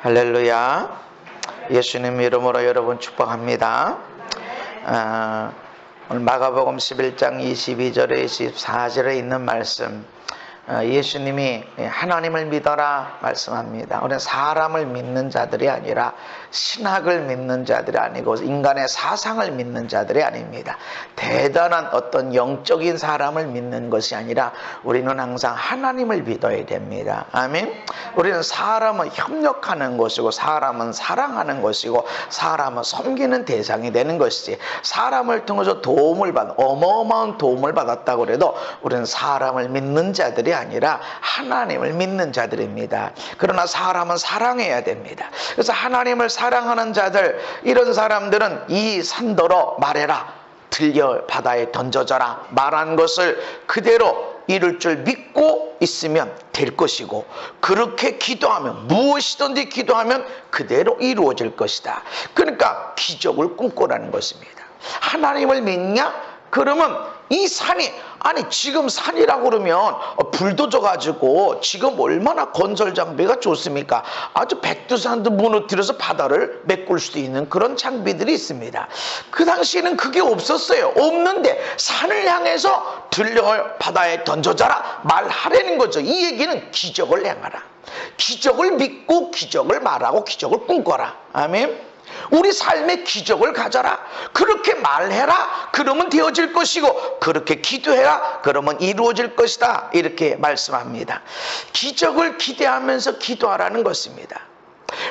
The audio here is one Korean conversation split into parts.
할렐루야. 예수님 이름으로 여러분 축복합니다. 오늘 마가복음 11장 22절에 24절에 있는 말씀, 예수님이 하나님을 믿어라 말씀합니다. 우리는 사람을 믿는 자들이 아니라 신학을 믿는 자들이 아니고 인간의 사상을 믿는 자들이 아닙니다. 대단한 어떤 영적인 사람을 믿는 것이 아니라 우리는 항상 하나님을 믿어야 됩니다. 아멘. 우리는 사람은 협력하는 것이고 사람은 사랑하는 것이고 사람은 섬기는 대상이 되는 것이지, 사람을 통해서 도움을 받은 어마어마한 도움을 받았다고 해도 우리는 사람을 믿는 자들이 아니라 하나님을 믿는 자들입니다. 그러나 사람은 사랑해야 됩니다. 그래서 하나님을 사랑하는 자들, 이런 사람들은 이 산더러 말해라, 들려 바다에 던져져라 말한 것을 그대로 이룰 줄 믿고 있으면 될 것이고, 그렇게 기도하면, 무엇이든지 기도하면 그대로 이루어질 것이다. 그러니까 기적을 꿈꾸라는 것입니다. 하나님을 믿냐? 그러면 이 산이, 아니 지금 산이라고 그러면 불도저 가지고 지금 얼마나 건설 장비가 좋습니까? 아주 백두산도 무너뜨려서 바다를 메꿀 수도 있는 그런 장비들이 있습니다. 그 당시에는 그게 없었어요. 없는데 산을 향해서 들려 바다에 던져져라 말하라는 거죠. 이 얘기는 기적을 행하라, 기적을 믿고 기적을 말하고 기적을 꿈꿔라. 아멘. 우리 삶의 기적을 가져라, 그렇게 말해라, 그러면 되어질 것이고 그렇게 기도해라, 그러면 이루어질 것이다, 이렇게 말씀합니다. 기적을 기대하면서 기도하라는 것입니다.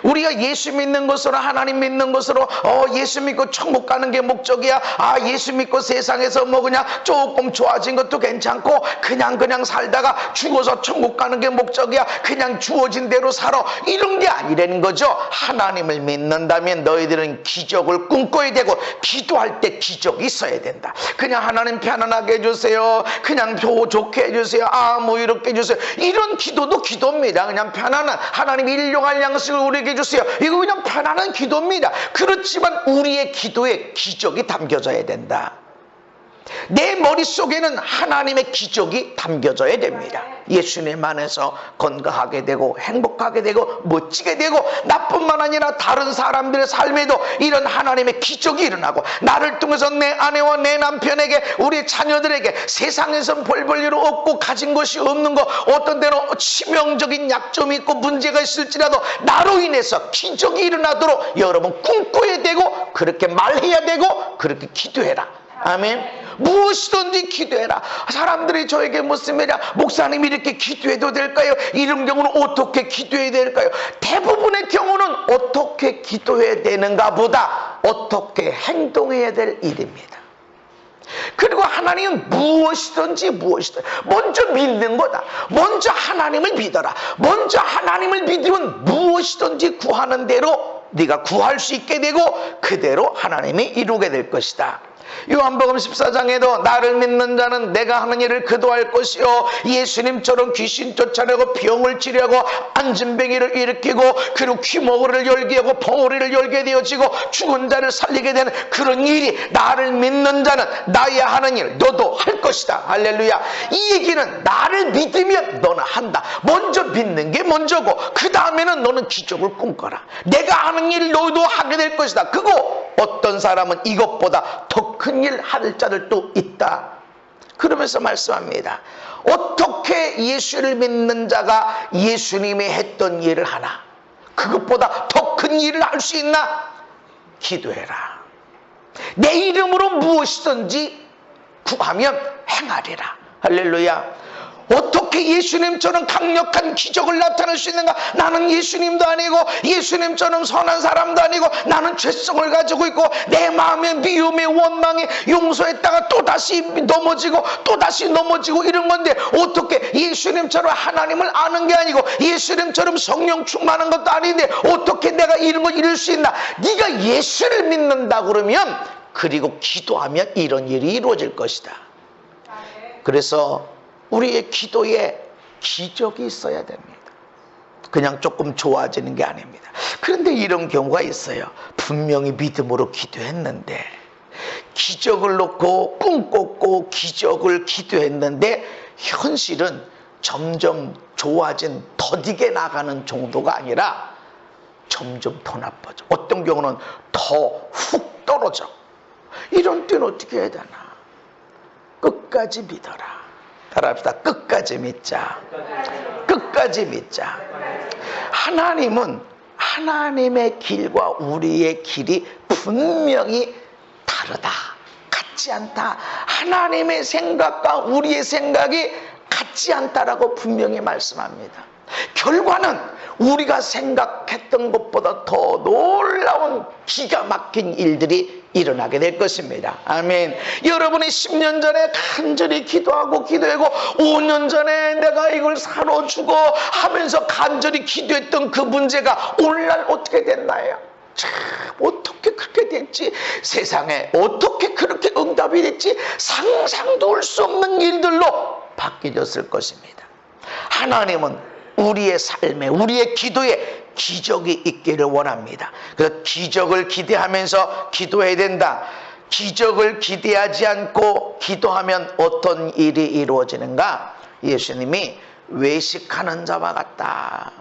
우리가 예수 믿는 것으로, 하나님 믿는 것으로, 예수 믿고 천국 가는 게 목적이야, 예수 믿고 세상에서 뭐 그냥 조금 좋아진 것도 괜찮고 그냥 살다가 죽어서 천국 가는 게 목적이야, 그냥 주어진 대로 살아, 이런 게 아니라는 거죠. 하나님을 믿는다면 너희들은 기적을 꿈꿔야 되고, 기도할 때 기적이 있어야 된다. 그냥 하나님 편안하게 해주세요, 그냥 좋게 해주세요, 뭐 이렇게 해주세요, 이런 기도도 기도입니다. 그냥 편안한, 하나님 일용할 양식을 우리에게 주세요, 이거 그냥 편안한 기도입니다. 그렇지만 우리의 기도에 기적이 담겨져야 된다. 내 머릿속에는 하나님의 기적이 담겨져야 됩니다. 예수님 안에서 건강하게 되고 행복하게 되고 멋지게 되고, 나뿐만 아니라 다른 사람들의 삶에도 이런 하나님의 기적이 일어나고, 나를 통해서 내 아내와 내 남편에게, 우리 자녀들에게 세상에서 별 볼 일 없고 가진 것이 없는 거, 어떤 때는 치명적인 약점이 있고 문제가 있을지라도 나로 인해서 기적이 일어나도록 여러분 꿈꿔야 되고, 그렇게 말해야 되고, 그렇게 기도해라. 아멘. 무엇이든지 기도해라. 사람들이 저에게 묻습니다. 목사님, 이렇게 기도해도 될까요? 이런 경우는 어떻게 기도해야 될까요? 대부분의 경우는 어떻게 기도해야 되는가 보다 어떻게 행동해야 될 일입니다. 그리고 하나님은 무엇이든지 먼저 믿는 거다. 먼저 하나님을 믿어라. 먼저 하나님을 믿으면 무엇이든지 구하는 대로 네가 구할 수 있게 되고 그대로 하나님이 이루게 될 것이다. 요한복음 14장에도 나를 믿는 자는 내가 하는 일을 그도 할 것이요, 예수님처럼 귀신 쫓아내고 병을 치료하고 안진뱅이를 일으키고 그리고 귀머거리를 열게 하고 벙어리를 열게 되어지고 죽은 자를 살리게 되는 그런 일이, 나를 믿는 자는 나의 하는 일 너도 할 것이다. 할렐루야. 이 얘기는 나를 믿으면 너는 한다. 먼저 믿는 게 먼저고 그 다음에는 너는 기적을 꿈꿔라. 내가 하는 일 너도 하게 될 것이다. 그거 어떤 사람은 이것보다 더 큰 일 할 자들도 있다. 그러면서 말씀합니다. 어떻게 예수를 믿는 자가 예수님이 했던 일을 하나? 그것보다 더 큰 일을 할 수 있나? 기도해라. 내 이름으로 무엇이든지 구하면 행하리라. 할렐루야. 어떻게 예수님처럼 강력한 기적을 나타낼 수 있는가? 나는 예수님도 아니고 예수님처럼 선한 사람도 아니고 나는 죄성을 가지고 있고 내 마음의 미움에 원망에 용서했다가 또다시 넘어지고 이런 건데, 어떻게 예수님처럼 하나님을 아는 게 아니고 예수님처럼 성령 충만한 것도 아닌데 어떻게 내가 이런 걸 이룰 수 있나? 네가 예수를 믿는다 그러면, 그리고 기도하면 이런 일이 이루어질 것이다. 그래서 우리의 기도에 기적이 있어야 됩니다. 그냥 조금 좋아지는 게 아닙니다. 그런데 이런 경우가 있어요. 분명히 믿음으로 기도했는데, 기적을 놓고 꿈꿨고 기적을 기도했는데 현실은 점점 좋아진, 더디게 나가는 정도가 아니라 점점 더 나빠져. 어떤 경우는 더 훅 떨어져. 이런 때는 어떻게 해야 되나? 끝까지 믿어라. 따라합시다. 끝까지 믿자. 끝까지 믿자. 하나님은 하나님의 길과 우리의 길이 분명히 다르다. 같지 않다. 하나님의 생각과 우리의 생각이 같지 않다라고 분명히 말씀합니다. 결과는 우리가 생각했던 것보다 더 놀라운 기가 막힌 일들이 일어나게 될 것입니다. 아멘. 여러분이 10년 전에 간절히 기도하고 5년 전에 내가 이걸 사러주고 하면서 간절히 기도했던 그 문제가 오늘날 어떻게 됐나요? 참, 어떻게 그렇게 됐지? 세상에 어떻게 그렇게 응답이 됐지? 상상도 할 수 없는 일들로 바뀌어졌을 것입니다. 하나님은 우리의 삶에, 우리의 기도에 기적이 있기를 원합니다. 그래서 기적을 기대하면서 기도해야 된다. 기적을 기대하지 않고 기도하면 어떤 일이 이루어지는가? 예수님이 외식하는 자와 같다.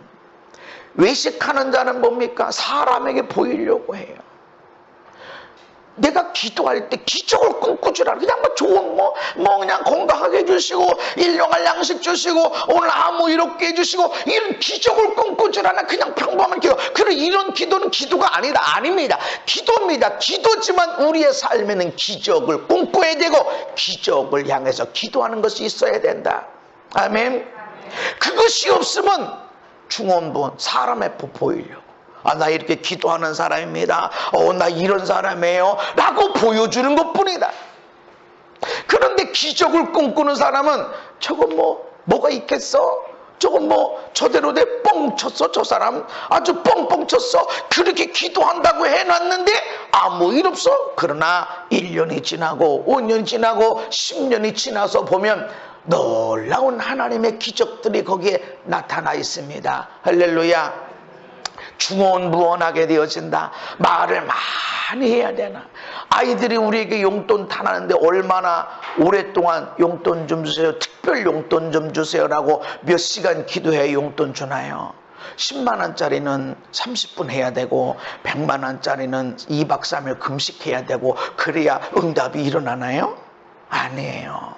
외식하는 자는 뭡니까? 사람에게 보이려고 해요. 내가 기도할 때 기적을 꿈꾸주라. 그냥 좋은 그냥 건강하게 해주시고 일용할 양식 주시고 오늘 아무 이롭게 해주시고 이런 기적을 꿈꾸주라. 그냥 평범한 기도. 그래 이런 기도는 기도가 아닙니다. 기도입니다. 기도지만 우리의 삶에는 기적을 꿈꿔야 되고 기적을 향해서 기도하는 것이 있어야 된다. 아멘. 그것이 없으면 중언부언 사람에 보이려고. 나 이렇게 기도하는 사람입니다. 나 이런 사람이에요. 라고 보여주는 것 뿐이다. 그런데 기적을 꿈꾸는 사람은 저건 뭐가 있겠어? 저건 저대로 뻥 쳤어. 저 사람 아주 뻥뻥 쳤어. 그렇게 기도한다고 해놨는데 아무 일 없어. 그러나 1년이 지나고 5년이 지나고 10년이 지나서 보면 놀라운 하나님의 기적들이 거기에 나타나 있습니다. 할렐루야. 중언부언하게 되어진다. 말을 많이 해야 되나? 아이들이 우리에게 용돈 타나는데 얼마나 오랫동안 용돈 좀 주세요, 특별 용돈 좀 주세요라고 몇 시간 기도해야 용돈 주나요? 10만 원짜리는 30분 해야 되고 100만 원짜리는 2박 3일 금식해야 되고 그래야 응답이 일어나나요? 아니에요.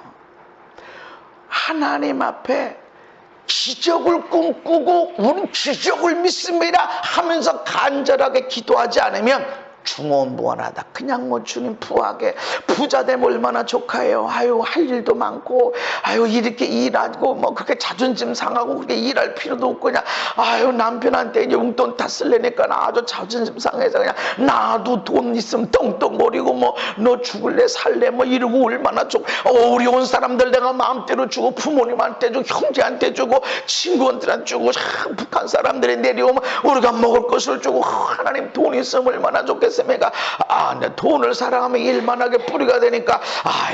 하나님 앞에 기적을 꿈꾸고 우리는 기적을 믿습니다 하면서 간절하게 기도하지 않으면 중언부언하다. 그냥 주님 부하게 부자 되면 얼마나 좋아요. 아유 할 일도 많고 아유 이렇게 일하고 그렇게 자존심 상하고 그렇게 일할 필요도 없고 그냥 아유 남편한테 용돈 다 쓸래니까 아주 자존심 상해서 그냥 나도 돈 있으면 떵떵거리고 너 죽을래 살래 이러고 얼마나 좋고 어려운 사람들 내가 마음대로 주고 부모님한테 주고 형제한테 주고 친구한테 주고 북한 사람들이 내려오면 우리가 먹을 것을 주고 하나님 돈 있으면 얼마나 좋겠어. 내가 내 돈을 사랑하면 일만하게 뿌리가 되니까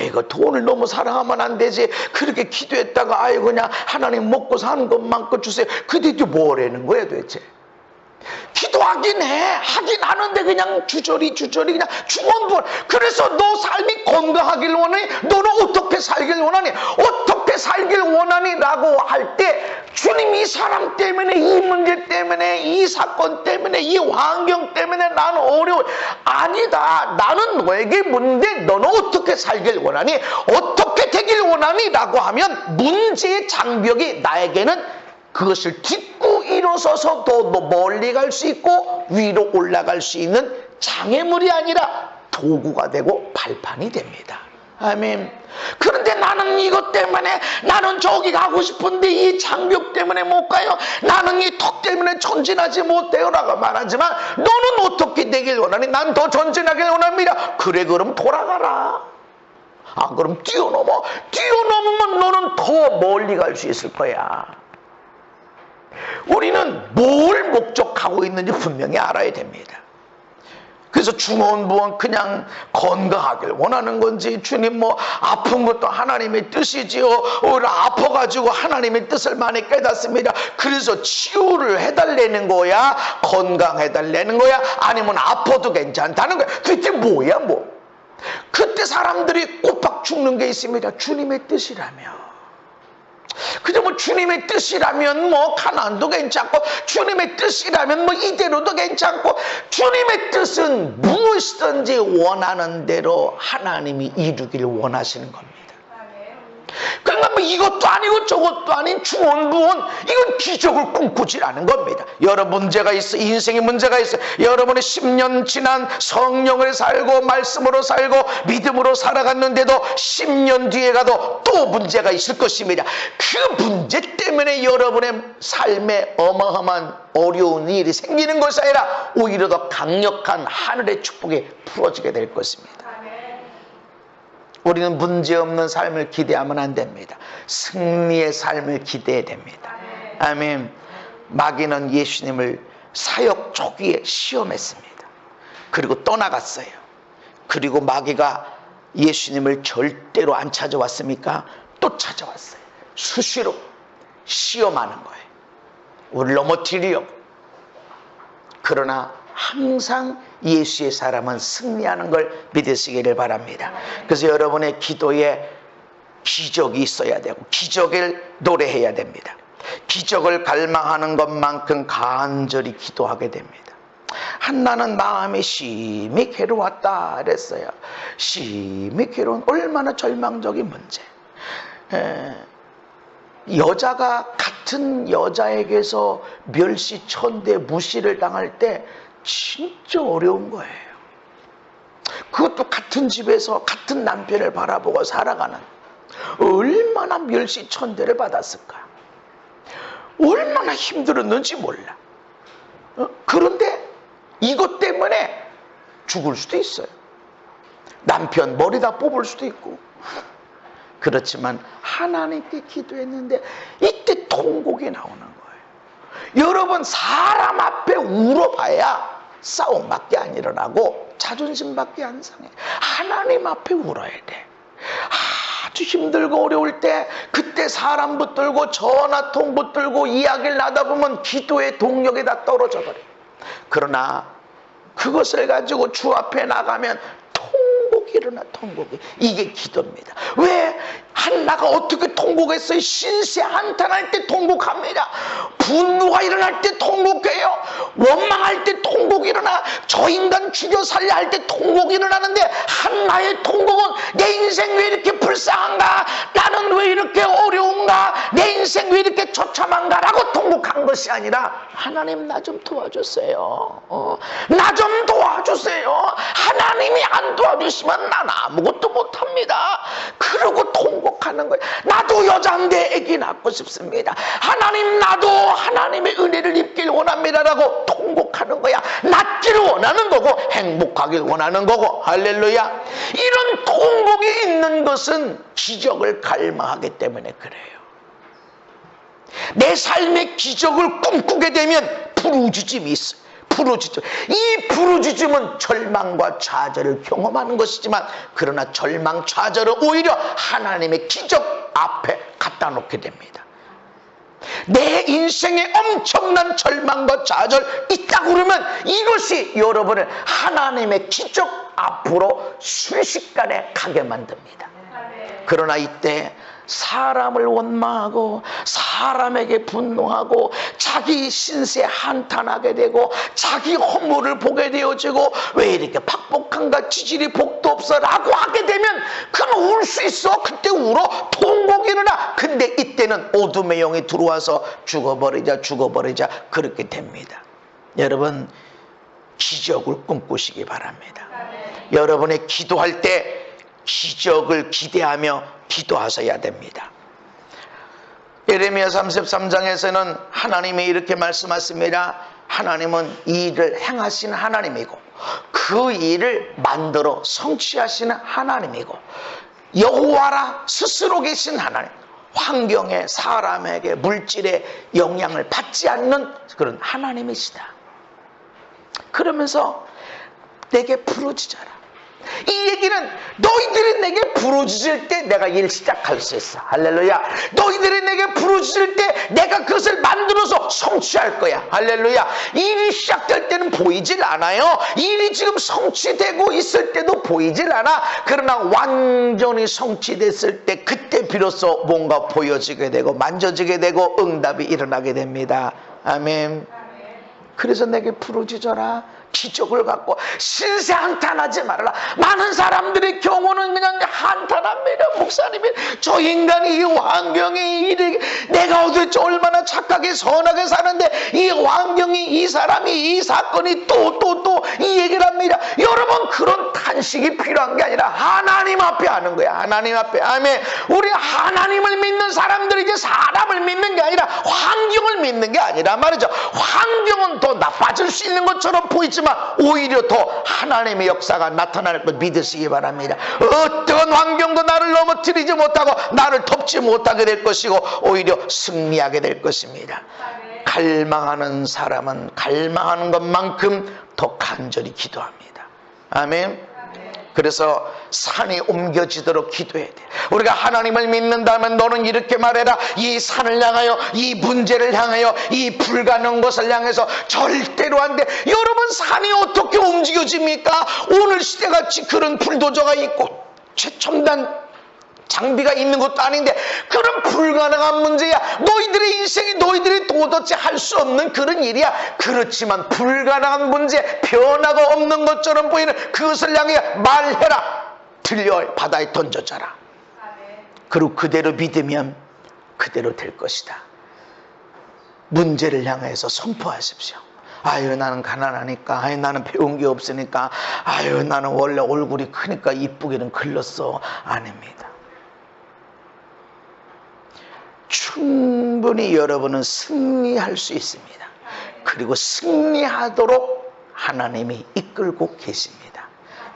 이거 돈을 너무 사랑하면 안 되지. 그렇게 기도했다가 그냥 하나님 먹고 사는 것만큼 주세요. 그때 뭐라는 거야 도대체? 기도하긴 해. 하긴 하는데 그냥 주저리 그냥 중언부언. 그래서 너 삶이 건강하길 원하니? 너는 어떻게 살길 원하니? 어떻게 살길 원하니? 라고 할 때 주님 이 사람 때문에 이 문제 때문에 이 사건 때문에 이 환경 때문에 나는 어려워. 아니다. 나는 너에게 묻는데 너는 어떻게 살길 원하니? 어떻게 되길 원하니? 라고 하면 문제의 장벽이 나에게는 그것을 딛고 일어서서 더 멀리 갈 수 있고 위로 올라갈 수 있는 장애물이 아니라 도구가 되고 발판이 됩니다. 아멘. 그런데 나는 이것 때문에 나는 저기 가고 싶은데 이 장벽 때문에 못 가요. 나는 이 턱 때문에 전진하지 못해요 라고 말하지만 너는 어떻게 되길 원하니? 난 더 전진하길 원합니다. 그래 그럼 돌아가라. 그럼 뛰어넘으면 너는 더 멀리 갈 수 있을 거야. 우리는 뭘 목적하고 있는지 분명히 알아야 됩니다. 그래서 중언부언 그냥 건강하길 원하는 건지 주님 아픈 것도 하나님의 뜻이지요. 오히려 아파가지고 하나님의 뜻을 많이 깨닫습니다. 그래서 치유를 해달라는 거야? 건강해달라는 거야? 아니면 아파도 괜찮다는 거야? 그게 뭐야 그때 사람들이 꼬박 죽는 게 있습니다. 주님의 뜻이라며. 그저 뭐 주님의 뜻이라면 뭐 가나안도 괜찮고, 주님의 뜻이라면 뭐 이대로도 괜찮고, 주님의 뜻은 무엇이든지 원하는 대로 하나님이 이루기를 원하시는 겁니다. 그러니까 뭐 이것도 아니고 저것도 아닌 중언부언, 이건 기적을 꿈꾸지라는 겁니다. 여러 문제가 있어, 인생에 문제가 있어. 여러분이 10년 지난 성령을 살고 말씀으로 살고 믿음으로 살아갔는데도 10년 뒤에 가도 또 문제가 있을 것입니다. 그 문제 때문에 여러분의 삶에 어마어마한 어려운 일이 생기는 것이 아니라 오히려 더 강력한 하늘의 축복이 풀어지게 될 것입니다. 우리는 문제없는 삶을 기대하면 안 됩니다. 승리의 삶을 기대해야 됩니다. 아멘. 마귀는 예수님을 사역 초기에 시험했습니다. 그리고 떠나갔어요. 그리고 마귀가 예수님을 절대로 안 찾아왔습니까? 또 찾아왔어요. 수시로 시험하는 거예요. 우리를 넘어뜨리려고. 그러나 항상 예수의 사람은 승리하는 걸 믿으시기를 바랍니다. 그래서 여러분의 기도에 기적이 있어야 되고 기적을 노래해야 됩니다. 기적을 갈망하는 것만큼 간절히 기도하게 됩니다. 한나는 마음이 심히 괴로웠다 그랬어요. 심히 괴로운, 얼마나 절망적인 문제. 여자가 같은 여자에게서 멸시천대 무시를 당할 때 진짜 어려운 거예요. 그것도 같은 집에서 같은 남편을 바라보고 살아가는, 얼마나 멸시천대를 받았을까. 얼마나 힘들었는지 몰라. 그런데 이것 때문에 죽을 수도 있어요. 남편 머리 다 뽑을 수도 있고. 그렇지만 하나님께 기도했는데 이때 통곡이 나오는 거예요. 여러분, 사람 앞에 울어봐야 싸움밖에 안 일어나고 자존심밖에 안 상해. 하나님 앞에 울어야 돼. 아주 힘들고 어려울 때 그때 사람 붙들고 전화통 붙들고 이야기를 하다 보면 기도의 동력이 다 떨어져 버려요. 그러나 그것을 가지고 주 앞에 나가면 통곡이 일어나. 통곡이. 이게 기도입니다. 왜? 한나가 어떻게 통곡했어요? 신세 한탄할 때 통곡합니다. 분노가 일어날 때 통곡해요. 원망할 때 통곡이 일어나. 저 인간 죽여 살려 할 때 통곡이 일어나는데, 한나의 통곡은 내 인생 왜 이렇게 불쌍한가? 나는 왜 이렇게 어려운가? 내 인생 왜 이렇게 처참한가? 라고 통곡한 것이 아니라, 하나님 나 좀 도와주세요. 나 좀 도와주세요. 하나님이 안 도와주시면 난 아무것도 못합니다. 그러고 통곡하는 거예요. 나도 여자인데 애기 낳고 싶습니다. 하나님, 나도 하나님의 은혜를 입길 원합니다라고 통곡하는 거야. 낳기를 원하는 거고 행복하길 원하는 거고. 할렐루야. 이런 통곡이 있는 것은 기적을 갈망하기 때문에 그래요. 내 삶의 기적을 꿈꾸게 되면 부르짖음이 있어요. 부르짖음. 이 부르짖음은 절망과 좌절을 경험하는 것이지만, 그러나 절망, 좌절을 오히려 하나님의 기적 앞에 갖다 놓게 됩니다. 내 인생에 엄청난 절망과 좌절 있다고 그러면 이것이 여러분을 하나님의 기적 앞으로 순식간에 가게 만듭니다. 그러나 이때 사람을 원망하고 사람에게 분노하고 자기 신세 한탄하게 되고 자기 허물을 보게 되어지고, 왜 이렇게 팍팍한가, 지질이 복도 없어 라고 하게 되면 그건 울 수 있어. 그때 울어. 통곡이 일어나. 근데 이때는 어둠의 영이 들어와서 죽어버리자 그렇게 됩니다. 여러분, 기적을 꿈꾸시기 바랍니다. 여러분의 기도할 때 기적을 기대하며 기도하셔야 됩니다. 예레미야 33장에서는 하나님이 이렇게 말씀하십니다. 하나님은 이 일을 행하시는 하나님이고 그 일을 만들어 성취하시는 하나님이고, 여호와라 스스로 계신 하나님, 환경에 사람에게 물질의 영향을 받지 않는 그런 하나님이시다. 그러면서 내게 부르짖어라. 이 얘기는 너희들이 내게 부르짖을 때 내가 일 시작할 수 있어. 할렐루야. 너희들이 내게 부르짖을 때 내가 그것을 만들어서 성취할 거야. 할렐루야. 일이 시작될 때는 보이질 않아요. 일이 지금 성취되고 있을 때도 보이질 않아. 그러나 완전히 성취됐을 때 그때 비로소 뭔가 보여지게 되고 만져지게 되고 응답이 일어나게 됩니다. 아멘. 그래서 내게 부르짖어라. 기적을 갖고 신세 한탄하지 말아라. 많은 사람들의 경우는 그냥 한탄합니다. 목사님이 저 인간이 이 환경이 이렇게 내가 도대체 얼마나 착하게 선하게 사는데 이 환경이 이 사람이 이 사건이 또 이 얘기를 합니다. 여러분 그런 탄식이 필요한 게 아니라 하나님 앞에 하는 거야. 하나님 앞에. 아멘. 우리 하나님을 믿는 사람들이 사람을 믿는 게 아니라 환경을 믿는 게 아니라 말이죠. 환경은 더 나빠질 수 있는 것처럼 보이지만 오히려 더 하나님의 역사가 나타날 걸 믿으시기 바랍니다. 어떤 환경도 나를 넘어뜨리지 못하고 나를 덮지 못하게 될 것이고 오히려 승리하게 될 것입니다. 갈망하는 사람은 갈망하는 것만큼 더 간절히 기도합니다. 아멘. 그래서 산이 옮겨지도록 기도해야 돼. 우리가 하나님을 믿는다면 너는 이렇게 말해라. 이 산을 향하여, 이 문제를 향하여, 이 불가능한 것을 향해서 절대로 안 돼. 여러분 산이 어떻게 움직여집니까? 오늘 시대같이 그런 불도저가 있고 최첨단 장비가 있는 것도 아닌데 그런 불가능한 문제야. 너희들의 인생이 너희들이 도대체 할 수 없는 그런 일이야. 그렇지만 불가능한 문제, 변화가 없는 것처럼 보이는 그것을 향해 말해라. 들려 바다에 던져져라. 그리고 그대로 믿으면 그대로 될 것이다. 문제를 향해서 선포하십시오. 아유 나는 가난하니까, 아유 나는 배운 게 없으니까, 아유 나는 원래 얼굴이 크니까 이쁘기는 글렀어. 아닙니다. 충분히 여러분은 승리할 수 있습니다. 그리고 승리하도록 하나님이 이끌고 계십니다.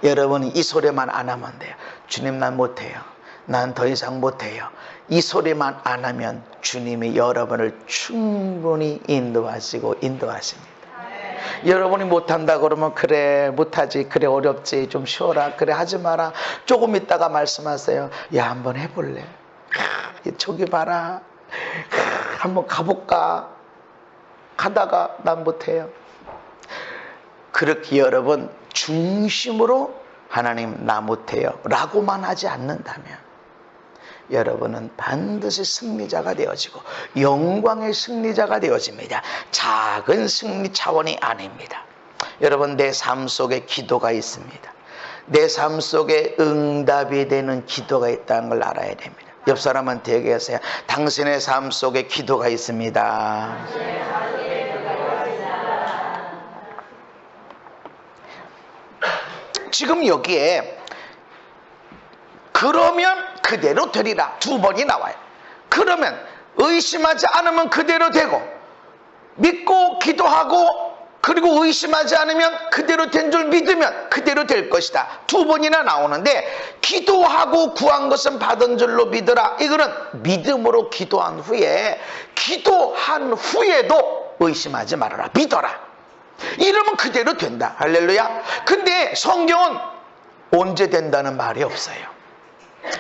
여러분이 이 소리만 안 하면 돼요. 주님 난 못해요. 난 더 이상 못해요. 이 소리만 안 하면 주님이 여러분을 충분히 인도하시고 인도하십니다. 여러분이 못한다 그러면 그래 못하지, 그래 어렵지, 좀 쉬어라, 그래 하지 마라. 조금 있다가 말씀하세요. 야 한번 해볼래? 저기 봐라. 한번 가볼까? 가다가 난 못해요. 그렇게 여러분 중심으로 하나님 나 못해요 라고만 하지 않는다면 여러분은 반드시 승리자가 되어지고 영광의 승리자가 되어집니다. 작은 승리 차원이 아닙니다. 여러분 내 삶 속에 기도가 있습니다. 내 삶 속에 응답이 되는 기도가 있다는 걸 알아야 됩니다. 옆 사람한테 얘기하세요. 당신의 삶 속에 기도가 있습니다. 지금 여기에 그러면 그대로 되리라 두 번이 나와요. 그러면 의심하지 않으면 그대로 되고 믿고 기도하고 그리고 의심하지 않으면 그대로 된 줄 믿으면 그대로 될 것이다. 두 번이나 나오는데 기도하고 구한 것은 받은 줄로 믿으라. 이거는 믿음으로 기도한 후에도 의심하지 말아라. 믿어라. 이러면 그대로 된다. 할렐루야. 근데 성경은 언제 된다는 말이 없어요.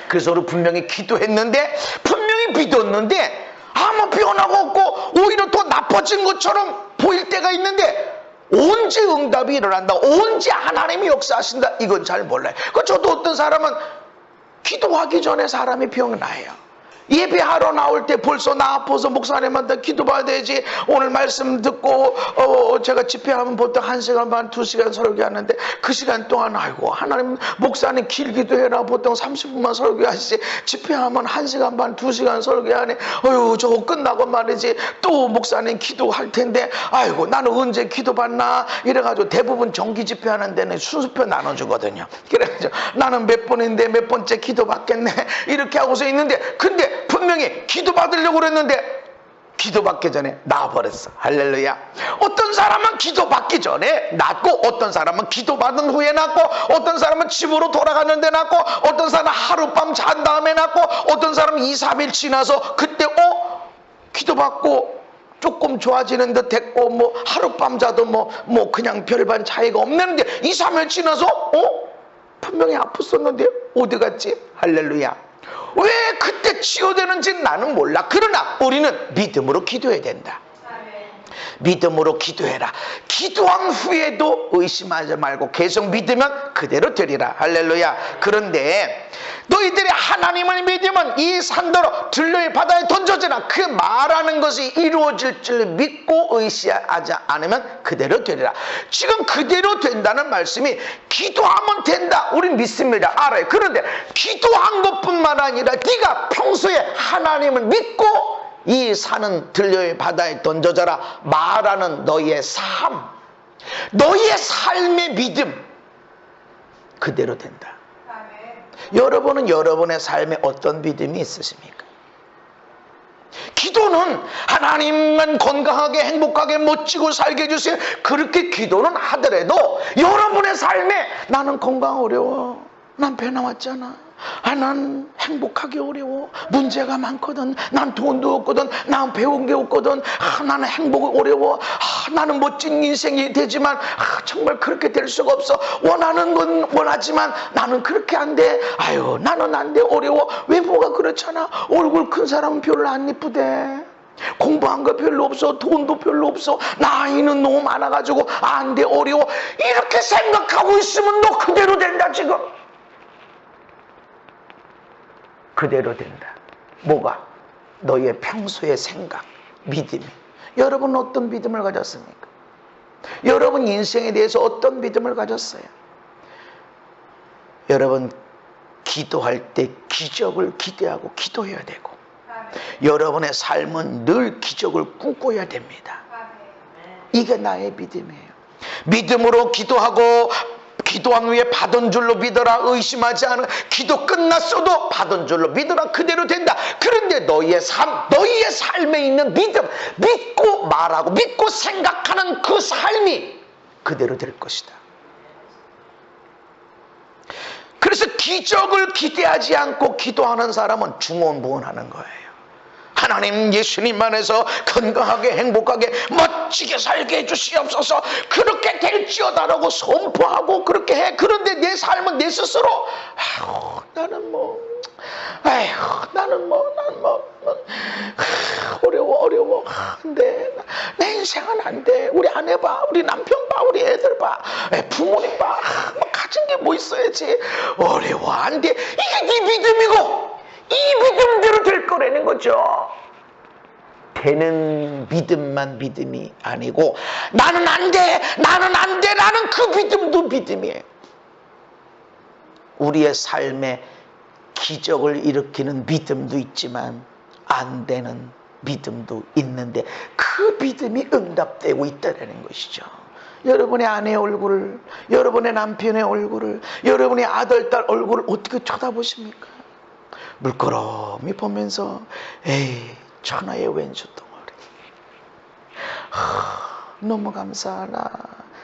그래서 우리 분명히 기도했는데 분명히 믿었는데 아무 변화가 없고 오히려 더 나빠진 것처럼 보일 때가 있는데 언제 응답이 일어난다, 언제 하나님이 역사하신다, 이건 잘 몰라요. 저도 어떤 사람은 기도하기 전에 사람이 병나요. 예배하러 나올 때 벌써 나 아파서 목사님한테 기도받아야 되지. 오늘 말씀 듣고 제가 집회하면 보통 1시간 반 2시간 설교하는데 그 시간 동안 아이고 하나님 목사님 길기도 해라. 보통 30분만 설교하시지 집회하면 1시간 반 2시간 설교하네. 어휴 저거 끝나고 말이지 또 목사님 기도할 텐데 아이고 나는 언제 기도받나. 이래가지고 대부분 정기 집회하는 데는 순서표 나눠주거든요. 그래가지고 나는 몇 번인데 몇 번째 기도받겠네 이렇게 하고서 있는데 근데 분명히 기도받으려고 그랬는데 기도받기 전에 나와버렸어. 할렐루야. 어떤 사람은 기도받기 전에 낫고 어떤 사람은 기도받은 후에 낫고 어떤 사람은 집으로 돌아갔는데 낫고 어떤 사람은 하룻밤 잔 다음에 낫고 어떤 사람은 2, 3일 지나서 그때 기도받고 조금 좋아지는 듯 했고 뭐 하룻밤 자도 뭐 그냥 별반 차이가 없는데 2, 3일 지나서 분명히 아팠었는데 어디 갔지? 할렐루야. 왜 그때 치유되는지 나는 몰라. 그러나 우리는 믿음으로 기도해야 된다. 믿음으로 기도해라. 기도한 후에도 의심하지 말고 계속 믿으면 그대로 되리라. 할렐루야. 그런데 너희들이 하나님을 믿으면 이 산더러 들러리 바다에 던져지라. 그 말하는 것이 이루어질 줄 믿고 의심하지 않으면 그대로 되리라. 지금 그대로 된다는 말씀이 기도하면 된다, 우린 믿습니다. 알아요. 그런데 기도한 것뿐만 아니라 네가 평소에 하나님을 믿고 이 산은 들려의 바다에 던져져라 말하는 너희의 삶, 너희의 삶의 믿음 그대로 된다. 여러분은 여러분의 삶에 어떤 믿음이 있으십니까? 기도는 하나님만 건강하게 행복하게 멋지고 살게 해주세요, 그렇게 기도는 하더라도 여러분의 삶에 나는 건강 어려워, 난 배 나왔잖아, 난 행복하기 어려워, 문제가 많거든, 난 돈도 없거든, 난 배운 게 없거든, 나는 행복이 어려워, 나는 멋진 인생이 되지만 정말 그렇게 될 수가 없어, 원하는 건 원하지만 나는 그렇게 안 돼, 아유 나는 안 돼, 어려워, 외모가 그렇잖아, 얼굴 큰 사람은 별로 안 이쁘대, 공부한 거 별로 없어, 돈도 별로 없어, 나이는 너무 많아가지고 안 돼, 어려워, 이렇게 생각하고 있으면 너 그대로 된다. 지금 그대로 된다. 뭐가? 너의 평소의 생각, 믿음이. 여러분 어떤 믿음을 가졌습니까? 여러분 인생에 대해서 어떤 믿음을 가졌어요? 여러분 기도할 때 기적을 기대하고 기도해야 되고, 여러분의 삶은 늘 기적을 꿈꿔야 됩니다. 이게 나의 믿음이에요. 믿음으로 기도하고 기도한 후에 받은 줄로 믿어라. 의심하지 않아. 기도 끝났어도 받은 줄로 믿어라. 그대로 된다. 그런데 너희의 삶, 너희의 삶에 있는 믿음, 믿고 말하고 믿고 생각하는 그 삶이 그대로 될 것이다. 그래서 기적을 기대하지 않고 기도하는 사람은 중언부언하는 거예요. 하나님 예수님 안에서 건강하게 행복하게 멋지게 살게 해주시옵소서, 그렇게 될지어다라고 선포하고 그렇게 해. 그런데 내 삶은 내 스스로 나는 어려워 안돼, 내 인생은 안돼, 우리 아내 봐, 우리 남편 봐, 우리 애들 봐, 부모님 봐, 가진 게 뭐 있어야지, 어려워 안돼. 이게 네 믿음이고 이 믿음대로 될 거라는 거죠. 되는 믿음만 믿음이 아니고 나는 안 돼, 나는 안 돼, 라는 그 믿음도 믿음이에요. 우리의 삶에 기적을 일으키는 믿음도 있지만 안 되는 믿음도 있는데 그 믿음이 응답되고 있다는 것이죠. 여러분의 아내의 얼굴을, 여러분의 남편의 얼굴을, 여러분의 아들, 딸 얼굴을 어떻게 쳐다보십니까? 물끄러미 보면서 에이 천하의 왼수 덩어리, 너무 감사하나,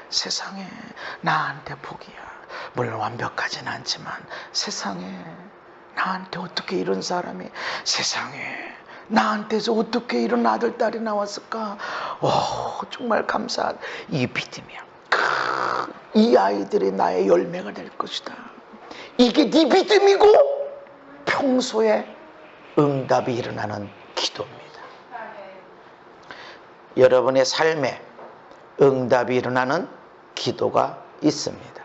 세상에 나한테 복이야. 물론 완벽하진 않지만 세상에 나한테 어떻게 이런 사람이, 세상에 나한테서 어떻게 이런 아들 딸이 나왔을까, 정말 감사하다. 이 믿음이야. 이 아이들이 나의 열매가 될 것이다. 이게 네 믿음이고 평소에 응답이 일어나는 기도입니다. 여러분의 삶에 응답이 일어나는 기도가 있습니다.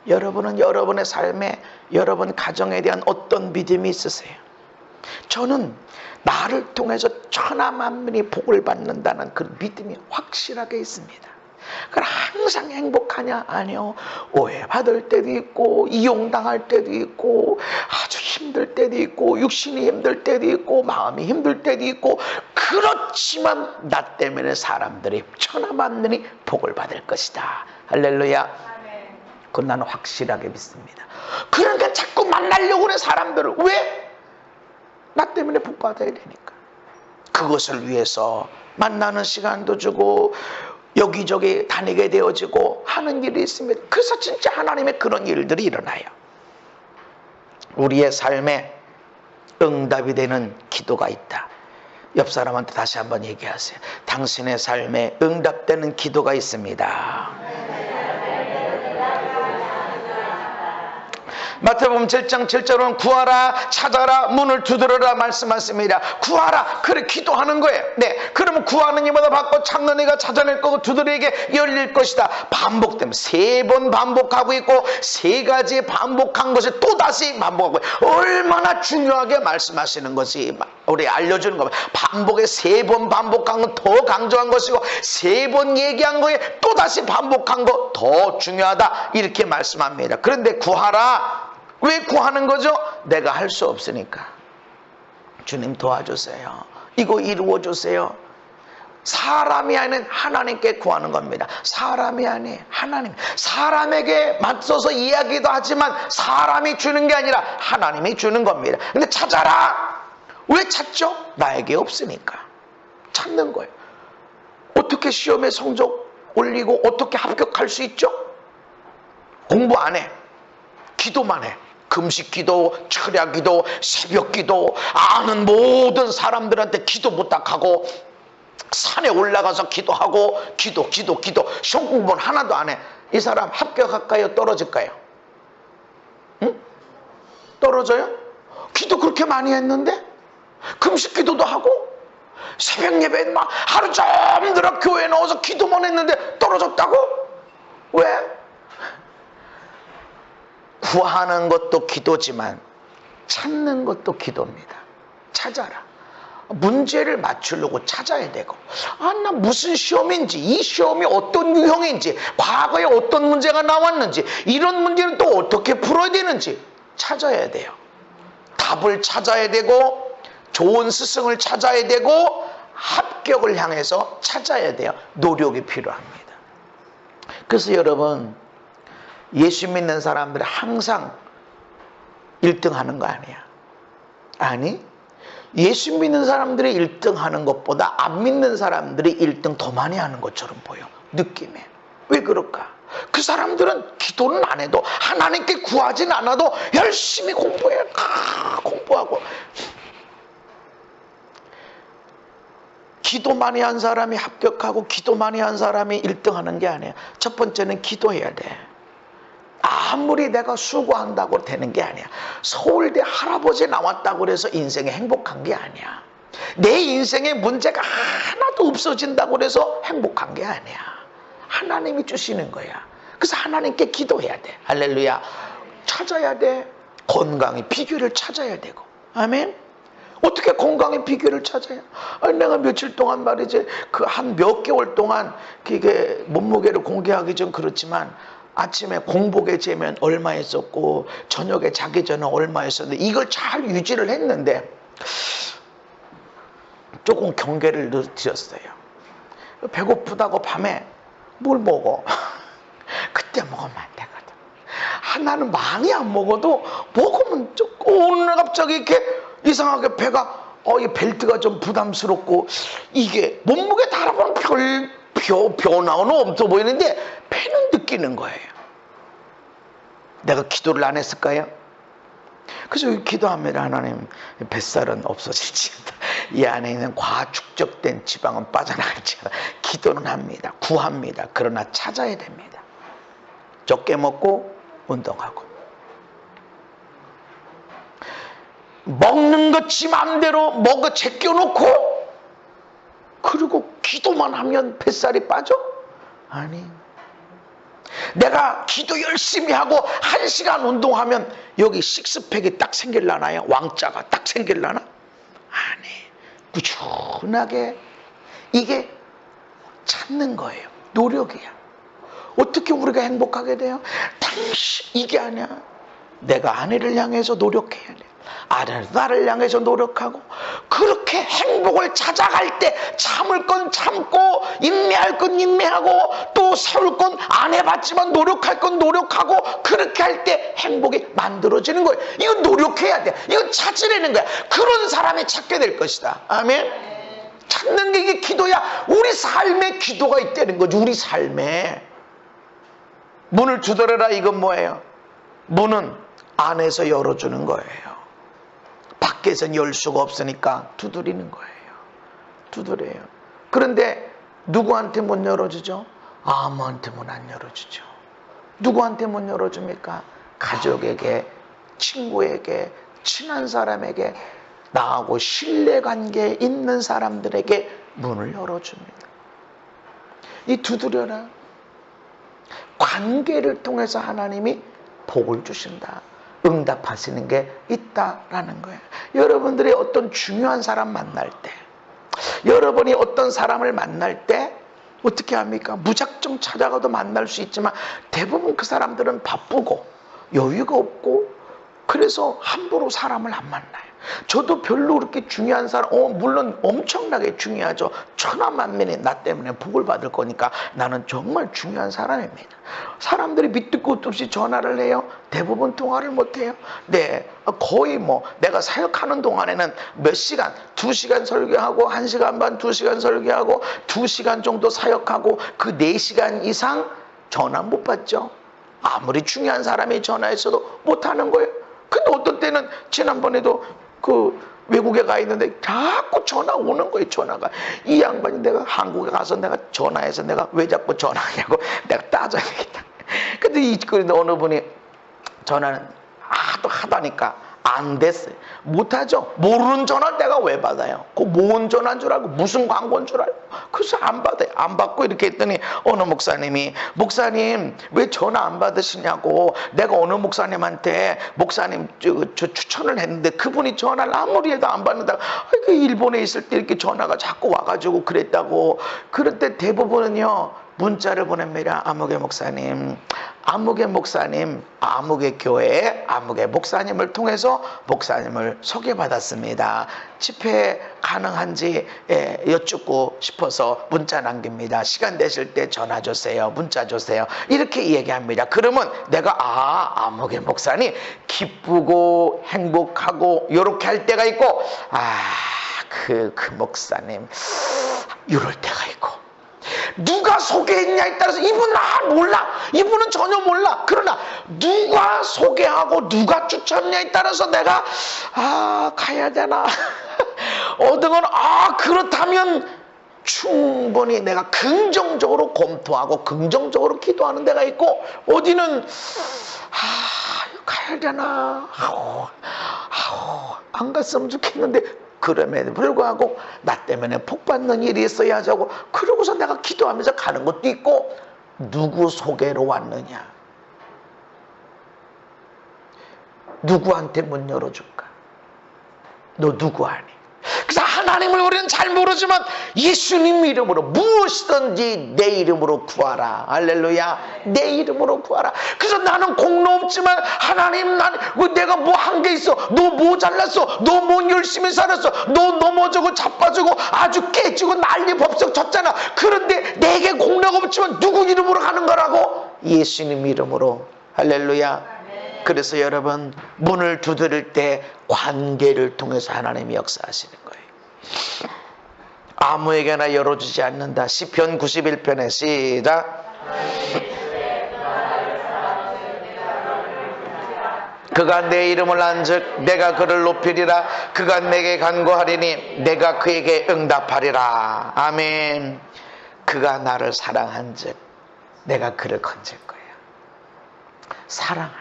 여러분은 여러분의 삶에, 여러분 가정에 대한 어떤 믿음이 있으세요? 저는 나를 통해서 천하만민이 복을 받는다는 그 믿음이 확실하게 있습니다. 그럼 항상 행복하냐? 아니요. 오해받을 때도 있고, 이용당할 때도 있고, 아주 힘들 때도 있고, 육신이 힘들 때도 있고, 마음이 힘들 때도 있고, 그렇지만 나 때문에 사람들이 천하만민이 복을 받을 것이다. 할렐루야. 그건 나는 확실하게 믿습니다. 그러니까 자꾸 만나려고 그래, 사람들을. 왜? 나 때문에 복 받아야 되니까. 그것을 위해서 만나는 시간도 주고 여기저기 다니게 되어지고 하는 일이 있습니다. 그래서 진짜 하나님의 그런 일들이 일어나요. 우리의 삶에 응답이 되는 기도가 있다. 옆 사람한테 다시 한번 얘기하세요. 당신의 삶에 응답되는 기도가 있습니다. 마태복음 7장 7절은 구하라, 찾아라, 문을 두드려라 말씀하십니다. 구하라, 그래 기도하는 거예요. 네, 그러면 구하는 이마다 받고 찾는 이가 찾아낼 거고 두드리게 열릴 것이다. 반복되면 3번 반복하고 있고 3가지 반복한 것을 또다시 반복하고 있고, 얼마나 중요하게 말씀하시는 것이 우리 알려주는 겁니다. 반복에 3번 반복한 건 더 강조한 것이고 3번 얘기한 거에 또다시 반복한 거 더 중요하다, 이렇게 말씀합니다. 그런데 구하라, 왜 구하는 거죠? 내가 할 수 없으니까. 주님 도와주세요, 이거 이루어주세요. 사람이 아닌 하나님께 구하는 겁니다. 사람이 아닌 하나님. 사람에게 맞서서 이야기도 하지만 사람이 주는 게 아니라 하나님이 주는 겁니다. 근데 찾아라, 왜 찾죠? 나에게 없으니까 찾는 거예요. 어떻게 시험에 성적 올리고 어떻게 합격할 수 있죠? 공부 안 해, 기도만 해. 금식 기도, 철야 기도, 새벽 기도, 아는 모든 사람들한테 기도 부탁하고 산에 올라가서 기도하고 기도 시험 공부는 하나도 안 해. 이 사람 합격할까요? 떨어질까요? 응? 떨어져요? 기도 그렇게 많이 했는데? 금식 기도도 하고 새벽 예배에 막 하루 종일 교회에 나와서 기도만 했는데 떨어졌다고? 왜? 구하는 것도 기도지만 찾는 것도 기도입니다. 찾아라. 문제를 맞추려고 찾아야 되고, 나 무슨 시험인지, 이 시험이 어떤 유형인지, 과거에 어떤 문제가 나왔는지, 이런 문제는 또 어떻게 풀어야 되는지 찾아야 돼요. 답을 찾아야 되고, 좋은 스승을 찾아야 되고, 합격을 향해서 찾아야 돼요. 노력이 필요합니다. 그래서 여러분, 예수 믿는 사람들은 항상 1등 하는 거 아니야. 아니, 예수 믿는 사람들이 1등 하는 것보다 안 믿는 사람들이 1등 더 많이 하는 것처럼 보여, 느낌에. 왜 그럴까? 그 사람들은 기도는 안 해도, 하나님께 구하진 않아도 열심히 공부해. 공부하고. 기도 많이 한 사람이 합격하고 기도 많이 한 사람이 1등 하는 게 아니야. 첫 번째는 기도해야 돼. 아무리 내가 수고한다고 되는 게 아니야. 서울대 할아버지 나왔다고 해서 인생에 행복한 게 아니야. 내 인생에 문제가 하나도 없어진다고 해서 행복한 게 아니야. 하나님이 주시는 거야. 그래서 하나님께 기도해야 돼. 할렐루야. 찾아야 돼. 건강의 비결을 찾아야 되고. 아멘. 어떻게 건강의 비결을 찾아요? 내가 며칠 동안 말이지, 그 한 몇 개월 동안 그게 몸무게를 공개하기 좀 그렇지만, 아침에 공복에 재면 얼마 했었고 저녁에 자기 전에 얼마 했었는데, 이걸 잘 유지를 했는데 조금 경계를 늦었어요. 배고프다고 밤에 뭘 먹어. 그때 먹으면 안 되거든. 하나는 많이 안 먹어도 먹으면 조금, 오늘 갑자기 이렇게 이상하게 배가, 이 벨트가 좀 부담스럽고, 이게 몸무게 달아보면 변화는 없어 보이는데 배는 느끼는 거예요. 내가 기도를 안 했을까요? 그래서 기도합니다. 하나님, 뱃살은 없어질지어다, 이 안에 있는 과축적된 지방은 빠져나갈지어다. 기도는 합니다. 구합니다. 그러나 찾아야 됩니다. 적게 먹고 운동하고. 먹는 것 지 맘대로 먹어 제껴놓고 그리고 기도만 하면 뱃살이 빠져? 아니, 내가 기도 열심히 하고 1시간 운동하면 여기 식스팩이 딱 생길라나요? 왕자가 딱 생길라나? 아니, 꾸준하게. 이게 찾는 거예요. 노력이야. 어떻게 우리가 행복하게 돼요? 당신, 이게 아니야. 내가 아내를 향해서 노력해야 돼. 나를 향해서 노력하고, 그렇게 행복을 찾아갈 때 참을 건 참고, 인내할 건 인내하고, 또 세울 건 안 해봤지만 노력할 건 노력하고, 그렇게 할 때 행복이 만들어지는 거예요. 이건 노력해야 돼. 이건 찾으려는 거야. 그런 사람이 찾게 될 것이다. 아멘. 찾는 게 이게 기도야. 우리 삶에 기도가 있다는 거지. 우리 삶에. 문을 두드려라, 이건 뭐예요? 문은 안에서 열어주는 거예요. 밖에서는 열 수가 없으니까 두드리는 거예요. 두드려요. 그런데 누구한테 문 열어주죠? 아무한테 문 안 열어주죠. 누구한테 문 열어줍니까? 가족에게, 친구에게, 친한 사람에게, 나하고 신뢰관계에 있는 사람들에게 문을 열어줍니다. 이 두드려라. 관계를 통해서 하나님이 복을 주신다, 응답하시는 게 있다라는 거예요. 여러분들이 어떤 중요한 사람 만날 때, 여러분이 어떤 사람을 만날 때 어떻게 합니까? 무작정 찾아가도 만날 수 있지만 대부분 그 사람들은 바쁘고 여유가 없고 그래서 함부로 사람을 안 만나요. 저도 별로 그렇게 중요한 사람, 물론 엄청나게 중요하죠. 천하만민이 나 때문에 복을 받을 거니까 나는 정말 중요한 사람입니다. 사람들이 밑도 끝도 없이 전화를 해요. 대부분 통화를 못 해요. 네, 거의 내가 사역하는 동안에는 몇 시간, 2시간 설교하고 1시간 반, 2시간 설교하고 2시간 정도 사역하고 그 4시간 이상 전화 못 받죠. 아무리 중요한 사람이 전화했어도 못 하는 거예요. 근데 어떤 때는 지난번에도 그 외국에 가 있는데 자꾸 전화 오는 거예요. 전화가. 이 양반이 내가 한국에 가서 내가 전화해서 내가 왜 자꾸 전화하냐고 내가 따져야 되겠다. 근데 어느 분이 전화는 하다니까 안 됐어요. 못하죠. 모르는 전화를 내가 왜 받아요? 그거 뭔 전화인 줄 알고 무슨 광고인 줄 알고. 그래서 안 받아요. 안 받고 이렇게 했더니 어느 목사님이, 목사님 왜 전화 안 받으시냐고, 내가 어느 목사님한테 목사님 저 추천을 했는데 그분이 전화를 아무리 해도 안 받는다고. 그 일본에 있을 때 이렇게 전화가 자꾸 와가지고 그랬다고. 그럴 때 대부분은요 문자를 보냅니다. 아무개 목사님, 아무개 목사님, 아무개 교회, 아무개 목사님을 통해서 목사님을 소개받았습니다. 집회 가능한지 여쭙고 싶어서 문자 남깁니다. 시간 되실 때 전화 주세요. 문자 주세요. 이렇게 얘기합니다. 그러면 내가 아무개 목사님 기쁘고 행복하고 이렇게 할 때가 있고, 그 목사님 이럴 때가 있고, 누가 소개했냐에 따라서 이분은 몰라, 이분은 전혀 몰라. 그러나 누가 소개하고 누가 추천했냐에 따라서 내가 가야 되나 어등은 그렇다면 충분히 내가 긍정적으로 검토하고 긍정적으로 기도하는 데가 있고, 어디는 가야 되나 안 갔으면 좋겠는데 그럼에도 불구하고 나 때문에 복받는 일이 있어야지 하고 그러고서 내가 기도하면서 가는 것도 있고, 누구 소개로 왔느냐, 누구한테 문 열어줄까, 너 누구 아니? 그래서 하나님을 우리는 잘 모르지만 예수님 이름으로 무엇이든지 내 이름으로 구하라. 할렐루야. 내 이름으로 구하라. 그래서 나는 공로 없지만 하나님, 내가 뭐 한 게 있어, 너 뭐 잘났어, 너 뭐 열심히 살았어, 너 넘어지고 자빠지고 아주 깨지고 난리 법석 쳤잖아. 그런데 내게 공력 없지만 누구 이름으로 가는 거라고? 예수님 이름으로. 할렐루야. 그래서 여러분, 문을 두드릴 때 관계를 통해서 하나님이 역사하시는 거예요. 아무에게나 열어주지 않는다. 시편 91편에 시작. 그가 내 이름을 안즉 내가 그를 높이리라. 그가 내게 간구하리니 내가 그에게 응답하리라. 아멘. 그가 나를 사랑한즉 내가 그를 건질 거야. 사랑하는,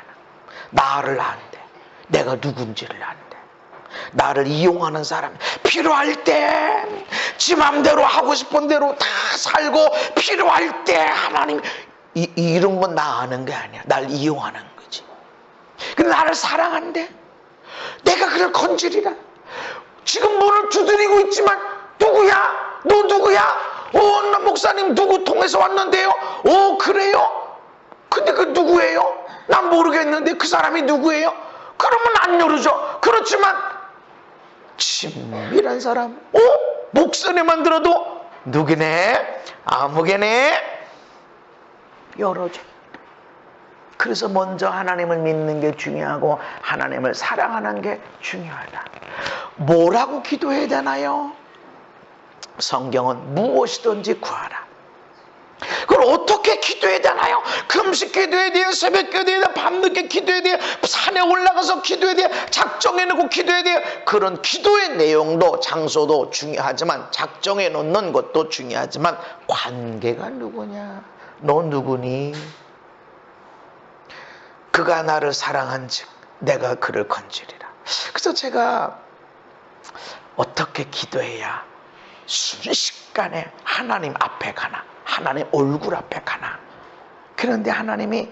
나를 안대, 내가 누군지를 안대, 나를 이용하는 사람, 필요할 때 지 맘대로 하고 싶은 대로 다 살고 필요할 때 하나님 이런 건 나 아는 게 아니야. 날 이용하는 거지. 근데 나를 사랑한대, 내가 그를 건지리라. 지금 문을 두드리고 있지만 누구야? 너 누구야? 나 목사님 누구 통해서 왔는데요? 그래요? 근데 그 누구예요? 난 모르겠는데 그 사람이 누구예요? 그러면 안 열어줘. 그렇지만 친밀한 사람, 목소리만 들어도 누구네? 아무개네? 열어줘. 그래서 먼저 하나님을 믿는 게 중요하고 하나님을 사랑하는 게 중요하다. 뭐라고 기도해야 되나요? 성경은 무엇이든지 구하라. 그걸 어떻게 기도해야 되나요? 금식 기도해야 돼요? 새벽 기도해야 돼요? 밤늦게 기도해야 돼요? 산에 올라가서 기도해야 돼요? 작정해놓고 기도해야 돼요? 그런 기도의 내용도 장소도 중요하지만, 작정해 놓는 것도 중요하지만, 관계가 누구냐? 너 누구니? 그가 나를 사랑한즉 내가 그를 건지리라. 그래서 제가 어떻게 기도해야 순식간에 하나님 앞에 가나, 하나님 얼굴 앞에 가나. 그런데 하나님이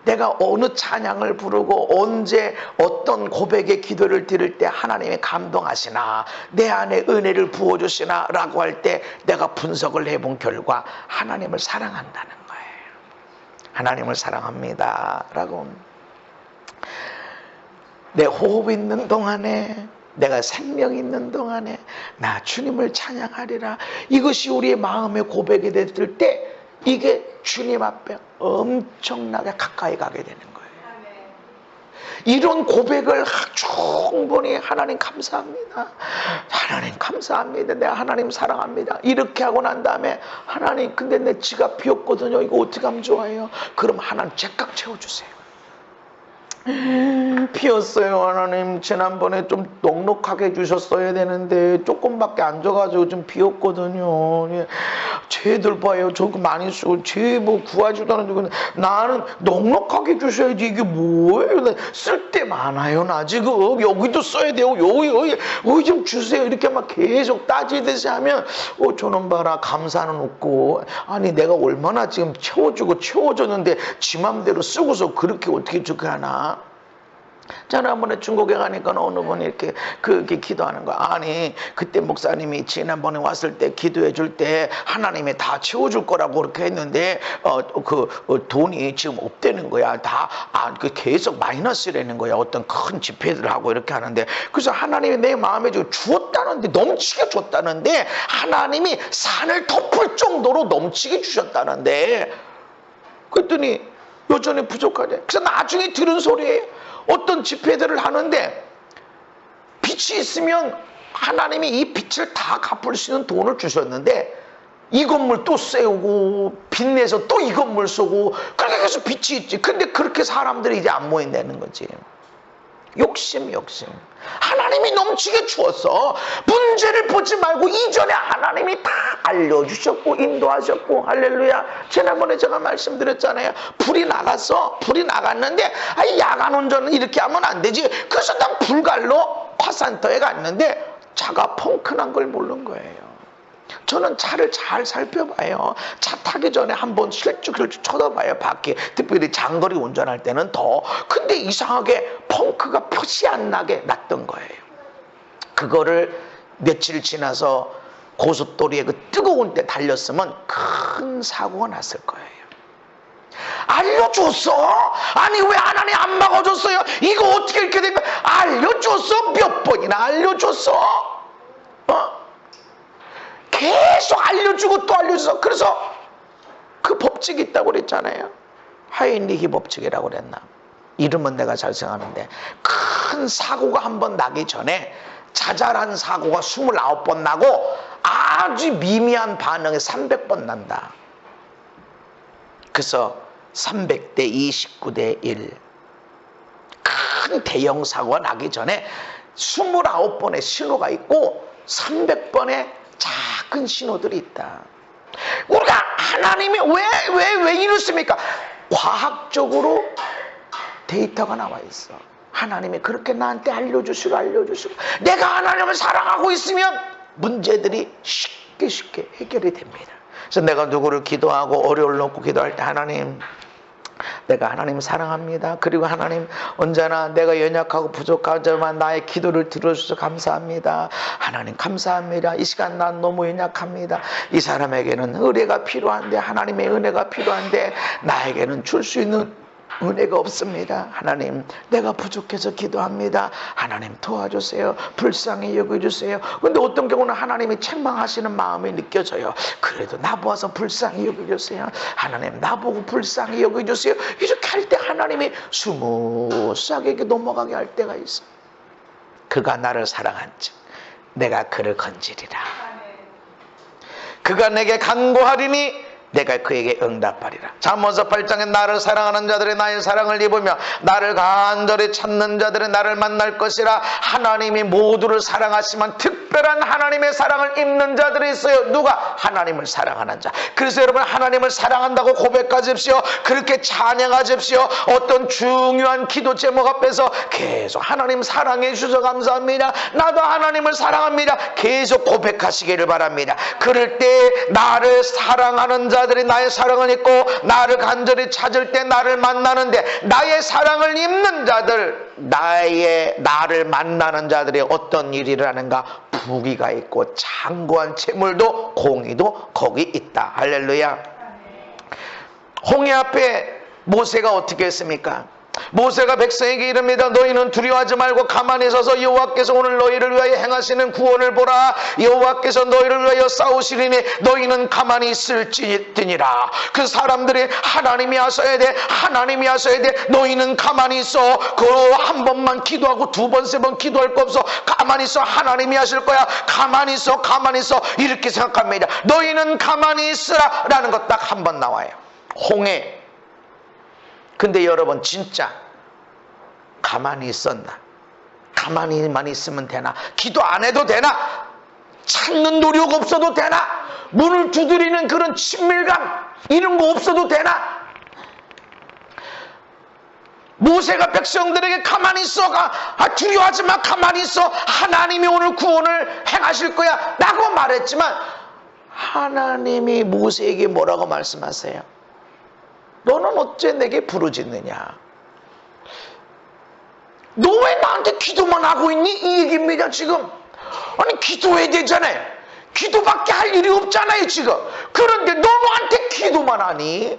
내가 어느 찬양을 부르고 언제 어떤 고백의 기도를 드릴 때 하나님이 감동하시나, 내 안에 은혜를 부어주시나 라고 할 때 내가 분석을 해본 결과 하나님을 사랑한다는 거예요. 하나님을 사랑합니다 라고. 내 호흡 있는 동안에, 내가 생명 있는 동안에 나 주님을 찬양하리라. 이것이 우리의 마음의 고백이 됐을 때 이게 주님 앞에 엄청나게 가까이 가게 되는 거예요. 이런 고백을 충분히 하나님 감사합니다, 하나님 감사합니다, 내가 하나님 사랑합니다 이렇게 하고 난 다음에 하나님 근데 내 지갑 비었거든요, 이거 어떻게 하면 좋아요? 그럼 하나님 제깍 채워주세요. 비었어요. 하나님 지난번에 좀 넉넉하게 주셨어야 되는데 조금밖에 안 줘가지고 좀 비었거든요. 쟤들 봐요, 저거 많이 쓰고 쟤 뭐 구하지도 않는데 나는 넉넉하게 주셔야지. 이게 뭐예요? 쓸 때 많아요 나 지금. 여기도 써야 돼요, 여기 좀 주세요. 이렇게 막 계속 따지듯이 하면 저놈 봐라, 감사는 없고. 아니 내가 얼마나 지금 채워줬는데 지 맘대로 쓰고서 그렇게 어떻게 주게 하나. 지난번에 중국에 가니까 어느 분이 이렇게 그렇게 기도하는 거야. 아니 그때 목사님이 지난번에 왔을 때 기도해 줄 때 하나님이 다 채워줄 거라고 그렇게 했는데 돈이 지금 없다는 거야. 계속 마이너스라는 거야. 어떤 큰 집회들을 하고 이렇게 하는데, 그래서 하나님이 내 마음에 주었다는데, 넘치게 줬다는데, 하나님이 산을 덮을 정도로 넘치게 주셨다는데, 그랬더니 여전히 부족하대. 그래서 나중에 들은 소리예요. 어떤 집회들을 하는데 빛이 있으면 하나님이 이 빛을 다 갚을 수 있는 돈을 주셨는데 이 건물 또 세우고 빚내서 또 이 건물 쓰고 그렇게 해서 빛이 있지. 근데 그렇게 사람들이 이제 안 모인다는 거지. 욕심. 하나님이 넘치게 주었어. 문제를 보지 말고 이전에 하나님이 다 알려주셨고 인도하셨고. 할렐루야. 지난번에 제가 말씀드렸잖아요. 불이 나갔는데 야간 운전은 이렇게 하면 안 되지. 그래서 난 불갈로 화산터에 갔는데 차가 펑크난 걸 모르는 거예요. 저는 차를 잘 살펴봐요. 차 타기 전에 한번 실쭉 쳐다봐요. 밖에. 특별히 장거리 운전할 때는 더. 근데 이상하게 펑크가 표시 안 나게 났던 거예요. 그거를 며칠 지나서 고속도로에 그 뜨거운 때 달렸으면 큰 사고가 났을 거예요. 알려줬어? 아니 왜 하나님 안 막아줬어요? 이거 어떻게 이렇게 된 거야? 알려줬어? 몇 번이나 알려줬어? 계속 알려주고 또 알려줘서. 그래서 그 법칙이 있다고 그랬잖아요. 하이니히 법칙이라고 그랬나. 이름은 내가 잘 생각하는데, 큰 사고가 한번 나기 전에 자잘한 사고가 29번 나고 아주 미미한 반응이 300번 난다. 그래서 300대 29대 1, 큰 대형 사고가 나기 전에 29번의 신호가 있고 300번의 작은 신호들이 있다. 우리가 하나님이 왜 이렇습니까? 과학적으로 데이터가 나와 있어. 하나님이 그렇게 나한테 알려주시고 내가 하나님을 사랑하고 있으면 문제들이 쉽게 해결이 됩니다. 그래서 내가 누구를 기도하고 어려움을 놓고 기도할 때 하나님, 내가 하나님 사랑합니다. 그리고 하나님 언제나 내가 연약하고 부족하지만 나의 기도를 들어주셔서 감사합니다. 하나님 감사합니다. 이 시간 난 너무 연약합니다. 이 사람에게는 은혜가 필요한데, 하나님의 은혜가 필요한데 나에게는 줄 수 있는 은혜가 없습니다. 하나님 내가 부족해서 기도합니다. 하나님 도와주세요. 불쌍히 여겨주세요. 근데 어떤 경우는 하나님이 책망하시는 마음이 느껴져요. 그래도 나보아서 불쌍히 여겨주세요. 하나님 나보고 불쌍히 여겨주세요. 이렇게 할 때 하나님이 스무스하게 넘어가게 할 때가 있어. 그가 나를 사랑한즉 내가 그를 건지리라. 그가 내게 간구하리니 내가 그에게 응답하리라. 잠언서 8장에 나를 사랑하는 자들이 나의 사랑을 입으며 나를 간절히 찾는 자들이 나를 만날 것이라. 하나님이 모두를 사랑하시면 특히 특별한 하나님의 사랑을 입는 자들이 있어요. 누가? 하나님을 사랑하는 자. 그래서 여러분, 하나님을 사랑한다고 고백하십시오. 그렇게 찬양하십시오. 어떤 중요한 기도 제목 앞에서 계속 하나님 사랑해 주셔서 감사합니다, 나도 하나님을 사랑합니다, 계속 고백하시기를 바랍니다. 그럴 때 나를 사랑하는 자들이 나의 사랑을 입고 나를 간절히 찾을 때, 나를 만나는데 나의 사랑을 입는 자들, 나를 만나는 자들이 어떤 일을 하는가? 부귀가 있고 장구한 재물도 공의도 거기 있다. 할렐루야. 홍해 앞에 모세가 어떻게 했습니까? 모세가 백성에게 이릅니다. 너희는 두려워하지 말고 가만히 서서 여호와께서 오늘 너희를 위하여 행하시는 구원을 보라. 여호와께서 너희를 위하여 싸우시리니 너희는 가만히 있을지니라. 그 사람들이 하나님이 하셔야 돼, 하나님이 하셔야 돼, 너희는 가만히 있어. 그 한 번만 기도하고 두 번, 세 번 기도할 거 없어. 가만히 있어. 하나님이 하실 거야. 가만히 있어, 가만히 있어. 이렇게 생각합니다. 너희는 가만히 있으라 라는 것 딱 한 번 나와요. 홍해. 근데 여러분, 진짜 가만히 있었나? 가만히만 있으면 되나? 기도 안 해도 되나? 찾는 노력 없어도 되나? 문을 두드리는 그런 친밀감 이런 거 없어도 되나? 모세가 백성들에게 가만히 있어, 두려워하지 마, 가만히 있어, 하나님이 오늘 구원을 행하실 거야 라고 말했지만, 하나님이 모세에게 뭐라고 말씀하세요? 너는 어째 내게 부르짖느냐? 너 왜 나한테 기도만 하고 있니? 이 얘기입니다 지금. 아니, 기도해야 되잖아요. 기도밖에 할 일이 없잖아요 지금. 그런데 너 나한테 기도만 하니?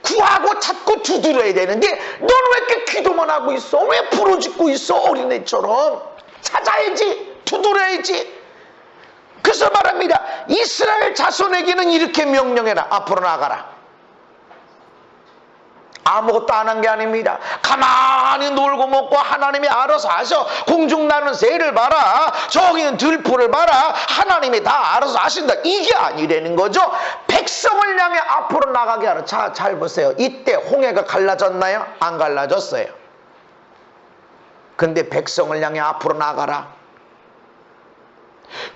구하고 찾고 두드려야 되는데 너는 왜 이렇게 기도만 하고 있어? 왜 부르짖고 있어? 어린애처럼 찾아야지, 두드려야지. 그래서 말합니다. 이스라엘 자손에게는 이렇게 명령해라. 앞으로 나가라. 아무것도 안 한 게 아닙니다. 가만히 놀고 먹고 하나님이 알아서 하셔. 공중 나는 새를 봐라, 저기는 들풀을 봐라, 하나님이 다 알아서 하신다. 이게 아니라는 거죠. 백성을 향해 앞으로 나가게 하라. 자, 잘 보세요. 이때 홍해가 갈라졌나요? 안 갈라졌어요. 근데 백성을 향해 앞으로 나가라.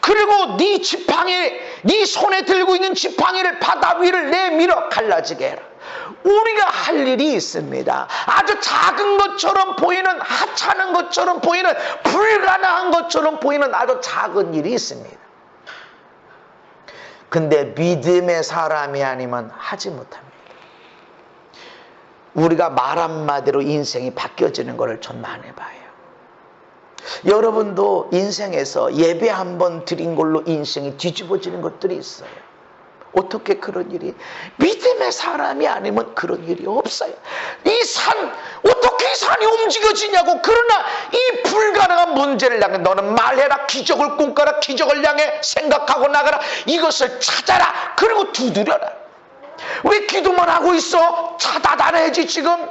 그리고 네 지팡이, 네 손에 들고 있는 지팡이를 바다 위를 내밀어 갈라지게 해라. 우리가 할 일이 있습니다. 아주 작은 것처럼 보이는, 하찮은 것처럼 보이는, 불가능한 것처럼 보이는 아주 작은 일이 있습니다. 근데 믿음의 사람이 아니면 하지 못합니다. 우리가 말 한마디로 인생이 바뀌어지는 것을 전 많이 봐요. 여러분도 인생에서 예배 한 번 드린 걸로 인생이 뒤집어지는 것들이 있어요. 어떻게 그런 일이? 믿음의 사람이 아니면 그런 일이 없어요. 이 산, 어떻게 이 산이 움직여지냐고. 그러나 이 불가능한 문제를 향해 너는 말해라, 기적을 꿈꿔라, 기적을 향해 생각하고 나가라, 이것을 찾아라, 그리고 두드려라. 왜 기도만 하고 있어? 찾아다녀야지. 지금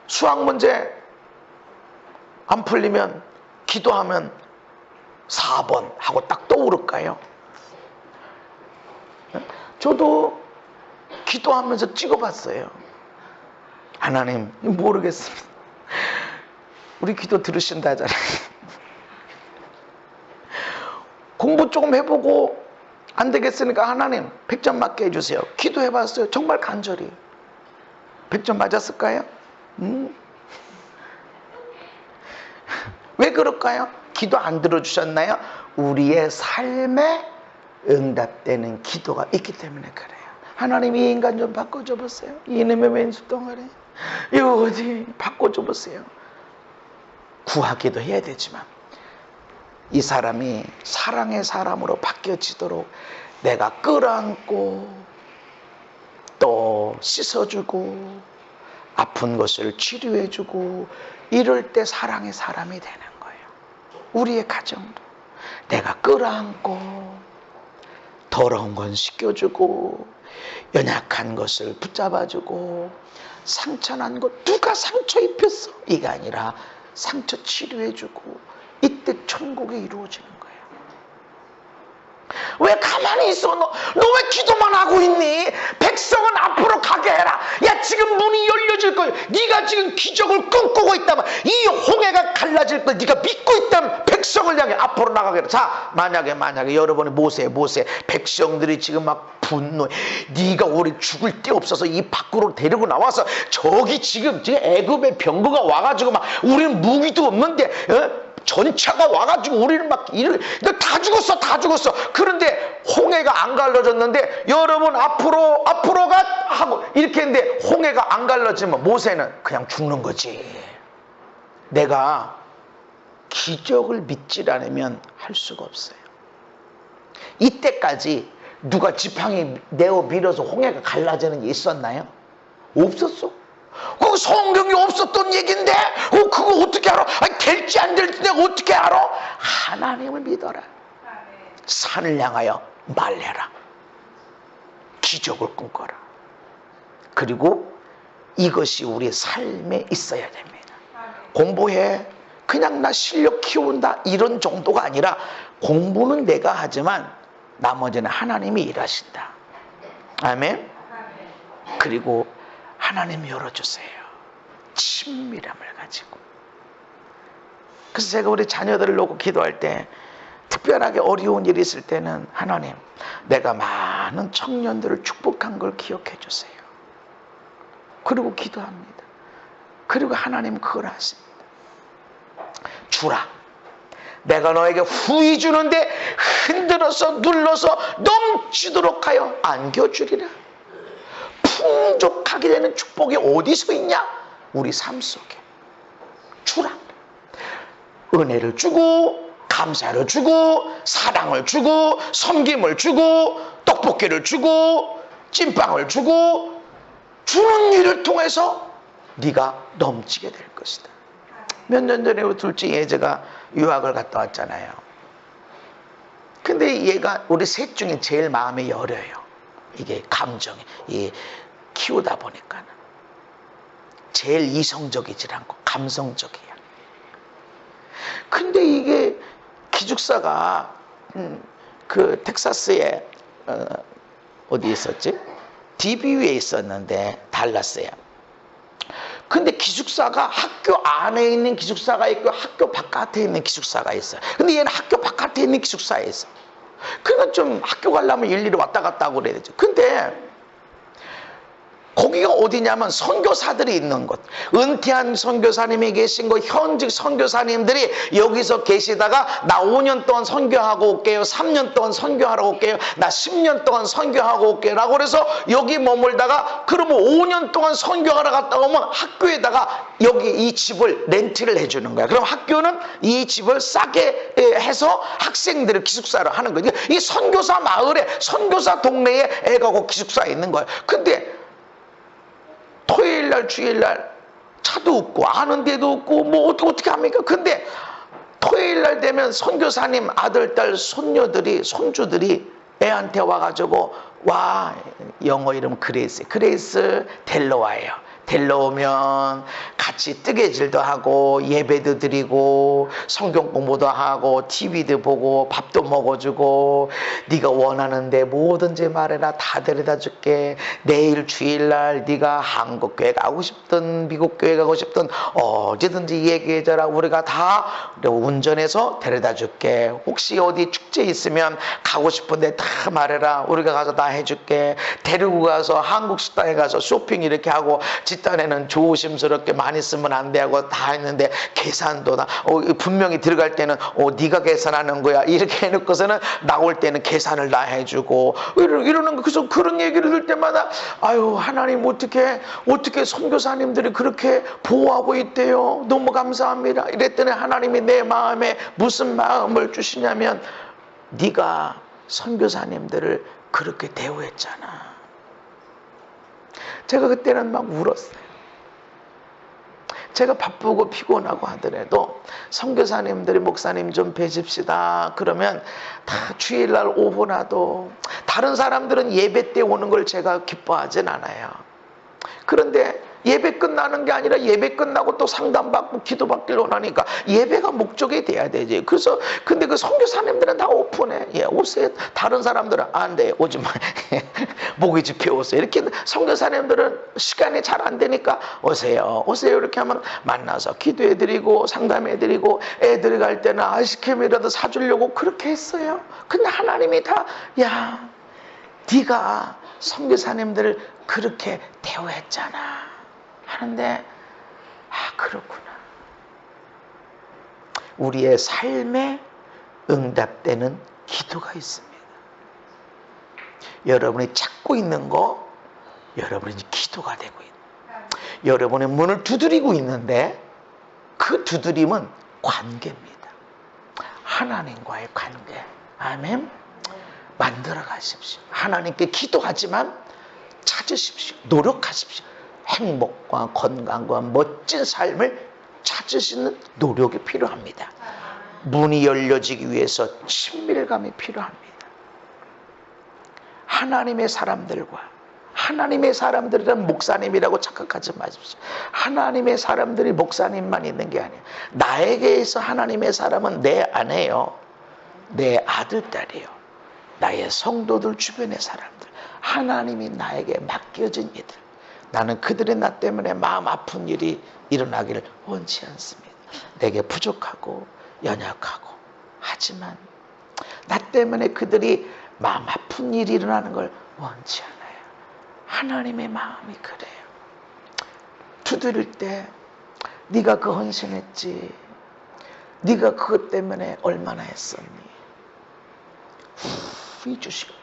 수학 문제 안 풀리면 기도하면 4번 하고 딱 떠오를까요? 저도 기도하면서 찍어봤어요. 하나님, 모르겠습니다. 우리 기도 들으신다잖아요. 공부 조금 해보고 안 되겠으니까 하나님 100점 맞게 해주세요. 기도해봤어요. 정말 간절히. 100점 맞았을까요? 왜 그럴까요? 기도 안 들어주셨나요? 우리의 삶에 응답되는 기도가 있기 때문에 그래요. 하나님, 이 인간 좀 바꿔줘 보세요. 이놈의 왼수 덩어리 이거 어디 바꿔줘 보세요. 구하기도 해야 되지만 이 사람이 사랑의 사람으로 바뀌어지도록 내가 끌어안고 또 씻어주고 아픈 것을 치료해주고 이럴 때 사랑의 사람이 되는 거예요. 우리의 가정도 내가 끌어안고 더러운 건 씻겨주고 연약한 것을 붙잡아주고 상처난 것, 누가 상처 입혔어? 이게 아니라 상처 치료해주고 이때 천국이 이루어지는 거예요. 왜 가만히 있어? 너 왜 기도만 하고 있니? 백성은 앞으로 가게 해라. 야, 지금 문이 열려질 거야. 네가 지금 기적을 꿈꾸고 있다면, 이 홍해가 갈라질 걸 네가 믿고 있다면 백성을 향해 앞으로 나가게 해라. 자, 만약에 여러분이 모세 백성들이 지금 막 분노해. 네가 우리 죽을 데 없어서 이 밖으로 데리고 나와서 저기 지금 애굽의 병거가 와가지고 막 우리는 무기도 없는데 전차가 와가지고 우리는 막 다 죽었어. 그런데 홍해가 안 갈라졌는데 여러분 앞으로가 하고 이렇게 했는데 홍해가 안 갈라지면 모세는 그냥 죽는 거지. 내가 기적을 믿지 않으면 할 수가 없어요. 이때까지 누가 지팡이 내어 밀어서 홍해가 갈라지는 게 있었나요? 없었어. 그거 성경이 없었던 얘기인데 그거 어떻게 알아? 아니, 될지 안 될지 내가 어떻게 알아? 하나님을 믿어라. 산을 향하여 말해라. 기적을 꿈꿔라. 그리고 이것이 우리의 삶에 있어야 됩니다. 공부해. 그냥 나 실력 키운다 이런 정도가 아니라 공부는 내가 하지만 나머지는 하나님이 일하신다. 아멘. 그리고 하나님 열어주세요. 친밀함을 가지고. 그래서 제가 우리 자녀들을 놓고 기도할 때 특별하게 어려운 일이 있을 때는 하나님, 내가 많은 청년들을 축복한 걸 기억해 주세요. 그리고 기도합니다. 그리고 하나님 그걸 하십니다. 주라. 내가 너에게 후히 주는데 흔들어서 눌러서 넘치도록 하여 안겨주리라. 풍족하게 되는 축복이 어디서 있냐? 우리 삶 속에. 주라. 은혜를 주고 감사를 주고 사랑을 주고 섬김을 주고 떡볶이를 주고 찐빵을 주고 주는 일을 통해서 네가 넘치게 될 것이다. 몇 년 전에 우리 둘째 예제가 유학을 갔다 왔잖아요. 근데 얘가 우리 셋 중에 제일 마음이 여려요. 이게 감정이 키우다 보니까는 제일 이성적이질 않고 감성적이야. 근데 이게 기숙사가 그 텍사스에 어디 있었지? DBU에 있었는데 달라스에. 근데 기숙사가 학교 안에 있는 기숙사가 있고 학교 바깥에 있는 기숙사가 있어요. 근데 얘는 학교 바깥에 있는 기숙사에 있어. 그러니까 좀 학교 가려면 일일이 왔다 갔다 하고 그래야 되죠. 근데 거기가 어디냐면 선교사들이 있는 곳. 은퇴한 선교사님이 계신 곳, 현직 선교사님들이 여기서 계시다가 나 5년 동안 선교하고 올게요. 3년 동안 선교하러 올게요. 나 10년 동안 선교하고 올게요. 라고 그래서 여기 머물다가 그러면 5년 동안 선교하러 갔다 오면 학교에다가 여기 이 집을 렌트를 해주는 거야. 그럼 학교는 이 집을 싸게 해서 학생들을 기숙사로 하는 거야. 이 선교사 마을에 선교사 동네에 애가 그 기숙사에 있는 거야. 근데 토요일날 주일날 차도 없고 아는 데도 없고 뭐 어떻게 합니까? 근데 토요일날 되면 선교사님 아들, 딸, 손주들이 애한테 와가지고 와, 영어 이름 그레이스 데려와요. 데려오면 같이 뜨개질도 하고 예배도 드리고 성경 공부도 하고 TV도 보고 밥도 먹어주고 네가 원하는데 뭐든지 말해라. 다 데려다 줄게. 내일 주일날 네가 한국 교회 가고 싶든 미국 교회 가고 싶든 언제든지 얘기해줘라. 우리가 다 운전해서 데려다 줄게. 혹시 어디 축제 있으면 가고 싶은데 다 말해라. 우리가 가서 다 해줄게. 데리고 가서 한국 식당에 가서 쇼핑 이렇게 하고 집단에는 조심스럽게 많이 쓰면 안 돼 하고 다 했는데 계산도 분명히 들어갈 때는 네가 계산하는 거야 이렇게 해놓고서는 나올 때는 계산을 다 해주고 이러는 거. 그래서 그런 얘기를 들을 때마다 아유 하나님 어떻게 선교사님들이 그렇게 보호하고 있대요. 너무 감사합니다. 이랬더니 하나님이 내 마음에 무슨 마음을 주시냐면 네가 선교사님들을 그렇게 대우했잖아. 제가 그때는 막 울었어요. 제가 바쁘고 피곤하고 하더라도 선교사님들이 목사님 좀 뵈십시다 그러면 다 주일날 오후나도 다른 사람들은 예배 때 오는 걸 제가 기뻐하진 않아요. 그런데 예배 끝나는 게 아니라 예배 끝나고 또 상담받고 기도받기를 원하니까 예배가 목적이 돼야 되지. 그래서 근데 그 선교사님들은 다 오픈해. 예, 오세요. 다른 사람들은 안 돼. 오지 마. 목요 집회 오세요. 이렇게 선교사님들은 시간이 잘 안 되니까 오세요. 오세요. 이렇게 하면 만나서 기도해드리고 상담해드리고 애들이 갈 때는 아이스크림이라도 사주려고 그렇게 했어요. 근데 하나님이 다 야, 네가 선교사님들을 그렇게 대우했잖아 하는데, 그렇구나. 우리의 삶에 응답되는 기도가 있습니다. 여러분이 찾고 있는 거, 여러분이 기도가 되고 있는, 여러분의 문을 두드리고 있는데 그 두드림은 관계입니다. 하나님과의 관계. 아멘. 만들어 가십시오. 하나님께 기도하지만 찾으십시오. 노력하십시오. 행복과 건강과 멋진 삶을 찾으시는 노력이 필요합니다. 문이 열려지기 위해서 친밀감이 필요합니다. 하나님의 사람들이란 목사님이라고 착각하지 마십시오. 하나님의 사람들이 목사님만 있는 게 아니에요. 나에게서 하나님의 사람은 내 아내요, 내 아들, 딸이요, 나의 성도들, 주변의 사람들, 하나님이 나에게 맡겨진 이들, 나는 그들의 나 때문에 마음 아픈 일이 일어나기를 원치 않습니다. 내게 부족하고 연약하고, 하지만 나 때문에 그들이 마음 아픈 일이 일어나는 걸 원치 않아요. 하나님의 마음이 그래요. 두드릴 때 네가 그 헌신했지, 네가 그것 때문에 얼마나 했었니, 후 주시고.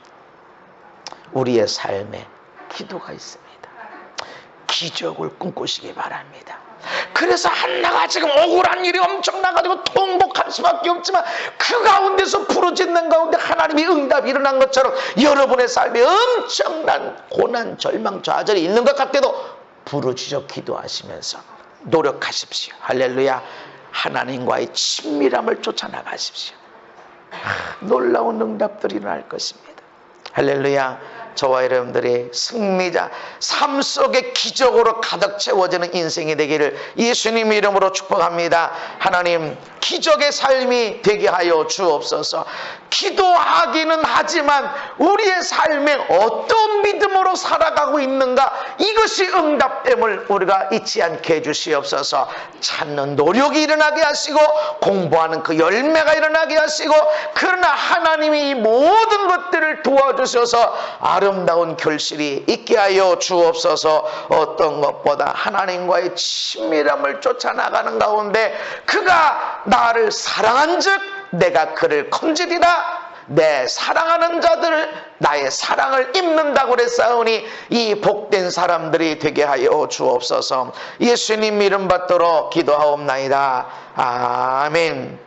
우리의 삶에 기도가 있습니다. 기적을 꿈꾸시기 바랍니다. 그래서 한나가 지금 억울한 일이 엄청나가지고 통곡할 수밖에 없지만 그 가운데서 부르짖는 가운데 하나님이 응답이 일어난 것처럼 여러분의 삶에 엄청난 고난, 절망, 좌절이 있는 것 같아도 부르짖어 기도하시면서 노력하십시오. 할렐루야. 하나님과의 친밀함을 쫓아나가십시오. 놀라운 응답들이 일어날 것입니다. 할렐루야. 저와 여러분들이 승리자, 삶 속에 기적으로 가득 채워지는 인생이 되기를 예수님 이름으로 축복합니다. 하나님, 기적의 삶이 되게 하여 주옵소서. 기도하기는 하지만 우리의 삶에 어떤 믿음으로 살아가고 있는가, 이것이 응답됨을 우리가 잊지 않게 해주시옵소서. 찾는 노력이 일어나게 하시고 공부하는 그 열매가 일어나게 하시고, 그러나 하나님이 이 모든 것들을 도와주셔서 아름다운 결실이 있게 하여 주옵소서. 어떤 것보다 하나님과의 친밀함을 쫓아나가는 가운데 그가 나를 사랑한 즉 내가 그를 건지리라. 내 사랑하는 자들 나의 사랑을 입는다고 그랬사오니 이 복된 사람들이 되게 하여 주옵소서. 예수님 이름 받들어 기도하옵나이다. 아멘.